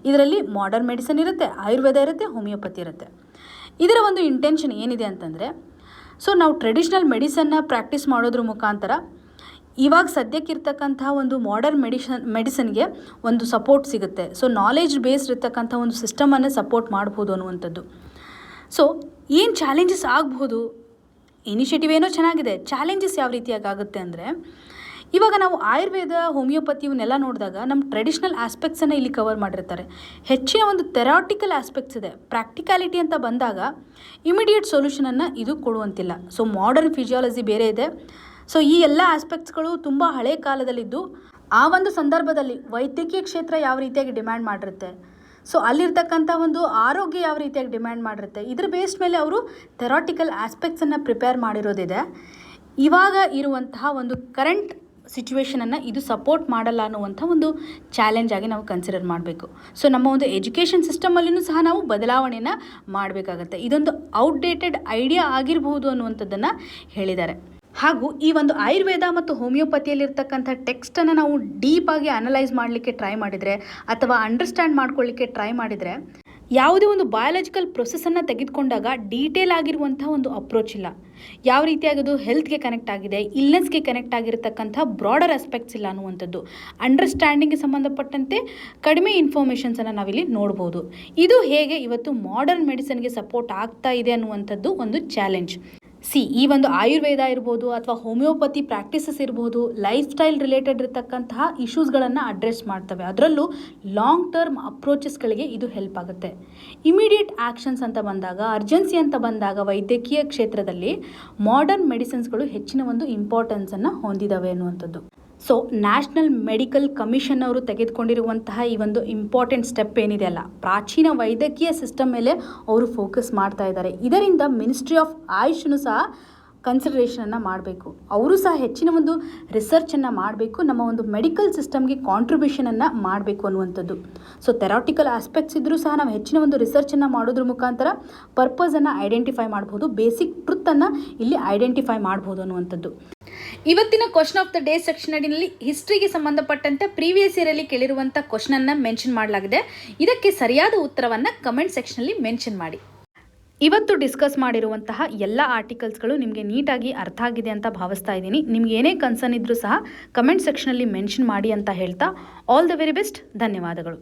A: ಇದರಲ್ಲಿ ಮಾಡರ್ನ್ ಮೆಡಿಸಿನ್ ಇರುತ್ತೆ, ಆಯುರ್ವೇದ ಇರುತ್ತೆ, ಹೋಮಿಯೋಪತಿ ಇರುತ್ತೆ. ಇದರ ಒಂದು ಇಂಟೆನ್ಷನ್ ಏನಿದೆ ಅಂತಂದರೆ, ಸೊ ನಾವು ಟ್ರೆಡಿಷ್ನಲ್ ಮೆಡಿಸನ್ನ ಪ್ರಾಕ್ಟೀಸ್ ಮಾಡೋದ್ರ ಮುಖಾಂತರ ಇವಾಗ ಸದ್ಯಕ್ಕಿರ್ತಕ್ಕಂಥ ಒಂದು ಮಾಡರ್ನ್ ಮೆಡಿಸನ್ಗೆ ಒಂದು ಸಪೋರ್ಟ್ ಸಿಗುತ್ತೆ. ಸೊ ನಾಲೆಜ್ ಬೇಸ್ಡ್ ಇರ್ತಕ್ಕಂಥ ಒಂದು ಸಿಸ್ಟಮನ್ನು ಸಪೋರ್ಟ್ ಮಾಡ್ಬೋದು ಅನ್ನುವಂಥದ್ದು. ಸೊ ಏನು ಚಾಲೆಂಜಸ್ ಆಗ್ಬೋದು, ಇನಿಷಿಯೇಟಿವ್ ಏನೋ ಚೆನ್ನಾಗಿದೆ, ಚಾಲೆಂಜಸ್ ಯಾವ ರೀತಿಯಾಗಿ ಆಗುತ್ತೆ ಅಂದರೆ, ಇವಾಗ ನಾವು ಆಯುರ್ವೇದ ಹೋಮಿಯೋಪತಿ ಇವನ್ನೆಲ್ಲ ನೋಡಿದಾಗ ನಮ್ಮ ಟ್ರೆಡಿಷ್ನಲ್ ಆಸ್ಪೆಕ್ಟ್ಸನ್ನು ಇಲ್ಲಿ ಕವರ್ ಮಾಡಿರ್ತಾರೆ. ಹೆಚ್ಚಿನ ಒಂದು ಥೆರಾಟಿಕಲ್ ಆಸ್ಪೆಕ್ಟ್ಸ್ ಇದೆ. ಪ್ರಾಕ್ಟಿಕ್ಯಾಲಿಟಿ ಅಂತ ಬಂದಾಗ ಇಮಿಡಿಯೇಟ್ ಸೊಲ್ಯೂಷನನ್ನು ಇದು ಕೊಡುವಂತಿಲ್ಲ. ಸೊ ಮಾಡರ್ನ್ ಫಿಸಿಯಾಲಜಿ ಬೇರೆ ಇದೆ. ಸೊ ಈ ಎಲ್ಲ ಆಸ್ಪೆಕ್ಟ್ಸ್ಗಳು ತುಂಬ ಹಳೆ ಕಾಲದಲ್ಲಿದ್ದು, ಆ ಒಂದು ಸಂದರ್ಭದಲ್ಲಿ ವೈದ್ಯಕೀಯ ಕ್ಷೇತ್ರ ಯಾವ ರೀತಿಯಾಗಿ ಡಿಮ್ಯಾಂಡ್ ಮಾಡಿರುತ್ತೆ, ಸೊ ಅಲ್ಲಿರ್ತಕ್ಕಂಥ ಒಂದು ಆರೋಗ್ಯ ಯಾವ ರೀತಿಯಾಗಿ ಡಿಮ್ಯಾಂಡ್ ಮಾಡಿರುತ್ತೆ, ಇದ್ರ ಬೇಸ್ಡ್ ಮೇಲೆ ಅವರು ಥೆರಾಟಿಕಲ್ ಆಸ್ಪೆಕ್ಟ್ಸನ್ನು ಪ್ರಿಪೇರ್ ಮಾಡಿರೋದಿದೆ. ಇವಾಗ ಇರುವಂತಹ ಒಂದು ಕರೆಂಟ್ ಸಿಚುವೇಷನನ್ನು ಇದು ಸಪೋರ್ಟ್ ಮಾಡಲ್ಲ ಅನ್ನುವಂಥ ಒಂದು ಚಾಲೆಂಜ್ ಆಗಿ ನಾವು ಕನ್ಸಿಡರ್ ಮಾಡಬೇಕು. ಸೊ ನಮ್ಮ ಒಂದು ಎಜುಕೇಷನ್ ಸಿಸ್ಟಮಲ್ಲಿಯೂ ಸಹ ನಾವು ಬದಲಾವಣೆಯನ್ನು ಮಾಡಬೇಕಾಗತ್ತೆ. ಇದೊಂದು ಔಟ್ಡೇಟೆಡ್ ಐಡಿಯಾ ಆಗಿರಬಹುದು ಅನ್ನುವಂಥದ್ದನ್ನು ಹೇಳಿದ್ದಾರೆ. ಹಾಗೂ ಈ ಒಂದು ಆಯುರ್ವೇದ ಮತ್ತು ಹೋಮಿಯೋಪತಿಯಲ್ಲಿರ್ತಕ್ಕಂಥ ಟೆಕ್ಸ್ಟನ್ನು ನಾವು ಡೀಪಾಗಿ ಅನಲೈಸ್ ಮಾಡಲಿಕ್ಕೆ ಟ್ರೈ ಮಾಡಿದರೆ ಅಥವಾ ಅಂಡರ್ಸ್ಟ್ಯಾಂಡ್ ಮಾಡ್ಕೊಳ್ಳಿಕ್ಕೆ ಟ್ರೈ ಮಾಡಿದರೆ, ಯಾವುದೇ ಒಂದು ಬಯಾಲಜಿಕಲ್ ಪ್ರೊಸೆಸನ್ನು ತೆಗೆದುಕೊಂಡಾಗ ಡೀಟೇಲ್ ಆಗಿರುವಂಥ ಒಂದು ಅಪ್ರೋಚ್ ಇಲ್ಲ. ಯಾವ ರೀತಿಯಾಗಿ ಅದು ಹೆಲ್ತ್ಗೆ ಕನೆಕ್ಟ್ ಆಗಿದೆ, ಇಲ್ನೆಸ್ಗೆ ಕನೆಕ್ಟ್ ಆಗಿರತಕ್ಕಂಥ ಬ್ರಾಡರ್ ಆಸ್ಪೆಕ್ಟ್ಸ್ ಇಲ್ಲ ಅನ್ನುವಂಥದ್ದು. ಅಂಡರ್ಸ್ಟ್ಯಾಂಡಿಂಗ್ಗೆ ಸಂಬಂಧಪಟ್ಟಂತೆ ಕಡಿಮೆ ಇನ್ಫಾರ್ಮೇಷನ್ಸನ್ನು ನಾವಿಲ್ಲಿ ನೋಡ್ಬೋದು. ಇದು ಹೇಗೆ ಇವತ್ತು ಮಾಡರ್ನ್ ಮೆಡಿಸನ್ಗೆ ಸಪೋರ್ಟ್ ಆಗ್ತಾ ಇದೆ ಅನ್ನುವಂಥದ್ದು ಒಂದು ಚಾಲೆಂಜ್. ಈ ಒಂದು ಆಯುರ್ವೇದ ಇರ್ಬೋದು ಅಥವಾ ಹೋಮಿಯೋಪತಿ ಪ್ರಾಕ್ಟೀಸಸ್ ಇರ್ಬೋದು, ಲೈಫ್ ಸ್ಟೈಲ್ ರಿಲೇಟೆಡ್ ಇರತಕ್ಕಂತಹ ಇಶ್ಯೂಸ್ಗಳನ್ನು ಅಡ್ರೆಸ್ ಮಾಡ್ತವೆ. ಅದರಲ್ಲೂ ಲಾಂಗ್ ಟರ್ಮ್ ಅಪ್ರೋಚಸ್ಗಳಿಗೆ ಇದು ಹೆಲ್ಪ್ ಆಗುತ್ತೆ. ಇಮಿಡಿಯೇಟ್ ಆ್ಯಕ್ಷನ್ಸ್ ಅಂತ ಬಂದಾಗ, ಅರ್ಜೆನ್ಸಿ ಅಂತ ಬಂದಾಗ ವೈದ್ಯಕೀಯ ಕ್ಷೇತ್ರದಲ್ಲಿ ಮಾಡರ್ನ್ ಮೆಡಿಸಿನ್ಸ್ಗಳು ಹೆಚ್ಚಿನ ಒಂದು ಇಂಪಾರ್ಟೆನ್ಸನ್ನು ಹೊಂದಿದ್ದಾವೆ ಅನ್ನುವಂಥದ್ದು. ಸೊ ನ್ಯಾಷನಲ್ ಮೆಡಿಕಲ್ ಕಮಿಷನ್ ಅವರು ತೆಗೆದುಕೊಂಡಿರುವಂತಹ ಈ ಒಂದು ಇಂಪಾರ್ಟೆಂಟ್ ಸ್ಟೆಪ್ ಏನಿದೆ ಅಲ್ಲ, ಪ್ರಾಚೀನ ವೈದ್ಯಕೀಯ ಸಿಸ್ಟಮ್ ಮೇಲೆ ಅವರು ಫೋಕಸ್ ಮಾಡ್ತಾ ಇದ್ದಾರೆ. ಇದರಿಂದ ಮಿನಿಸ್ಟ್ರಿ ಆಫ್ ಆಯುಷನ್ನು ಸಹ ಕನ್ಸಿಡರೇಷನನ್ನು ಮಾಡಬೇಕು. ಅವರು ಸಹ ಹೆಚ್ಚಿನ ಒಂದು ರಿಸರ್ಚನ್ನು ಮಾಡಬೇಕು, ನಮ್ಮ ಒಂದು ಮೆಡಿಕಲ್ ಸಿಸ್ಟಮ್ಗೆ ಕಾಂಟ್ರಿಬ್ಯೂಷನನ್ನು ಮಾಡಬೇಕು ಅನ್ನುವಂಥದ್ದು. ಸೊ ಥೆರಾಟಿಕಲ್ ಆಸ್ಪೆಕ್ಟ್ಸ್ ಇದ್ದರೂ ಸಹ ನಾವು ಹೆಚ್ಚಿನ ಒಂದು ರಿಸರ್ಚನ್ನು ಮಾಡೋದ್ರ ಮುಖಾಂತರ ಪರ್ಪಸನ್ನು ಐಡೆಂಟಿಫೈ ಮಾಡ್ಬೋದು, ಬೇಸಿಕ್ ಟ್ರುತ್ತನ್ನು ಇಲ್ಲಿ ಐಡೆಂಟಿಫೈ ಮಾಡ್ಬೋದು ಅನ್ನುವಂಥದ್ದು. ಇವತ್ತಿನ question of the day section ಅಡಿನಲ್ಲಿ ಹಿಸ್ಟ್ರಿಗೆ ಸಂಬಂಧಪಟ್ಟಂತೆ ಪ್ರೀವಿಯಸ್ ಇಯರಲ್ಲಿ ಕೇಳಿರುವಂಥ ಕ್ವಶನನ್ನು ಮೆನ್ಷನ್ ಮಾಡಲಾಗಿದೆ. ಇದಕ್ಕೆ ಸರಿಯಾದ ಉತ್ತರವನ್ನು ಕಮೆಂಟ್ ಸೆಕ್ಷನಲ್ಲಿ ಮೆನ್ಷನ್ ಮಾಡಿ. ಇವತ್ತು ಡಿಸ್ಕಸ್ ಮಾಡಿರುವಂತಹ ಎಲ್ಲ ಆರ್ಟಿಕಲ್ಸ್ಗಳು ನಿಮಗೆ ನೀಟಾಗಿ ಅರ್ಥ ಆಗಿದೆ ಅಂತ ಭಾವಿಸ್ತಾ ಇದ್ದೀನಿ. ನಿಮ್ಗೆ ಏನೇ ಕನ್ಸರ್ನ್ ಇದ್ದರೂ ಸಹ ಕಮೆಂಟ್ ಸೆಕ್ಷನಲ್ಲಿ ಮೆನ್ಷನ್ ಮಾಡಿ ಅಂತ ಹೇಳ್ತಾ ಆಲ್ ದ ವೆರಿ ಬೆಸ್ಟ್. ಧನ್ಯವಾದಗಳು.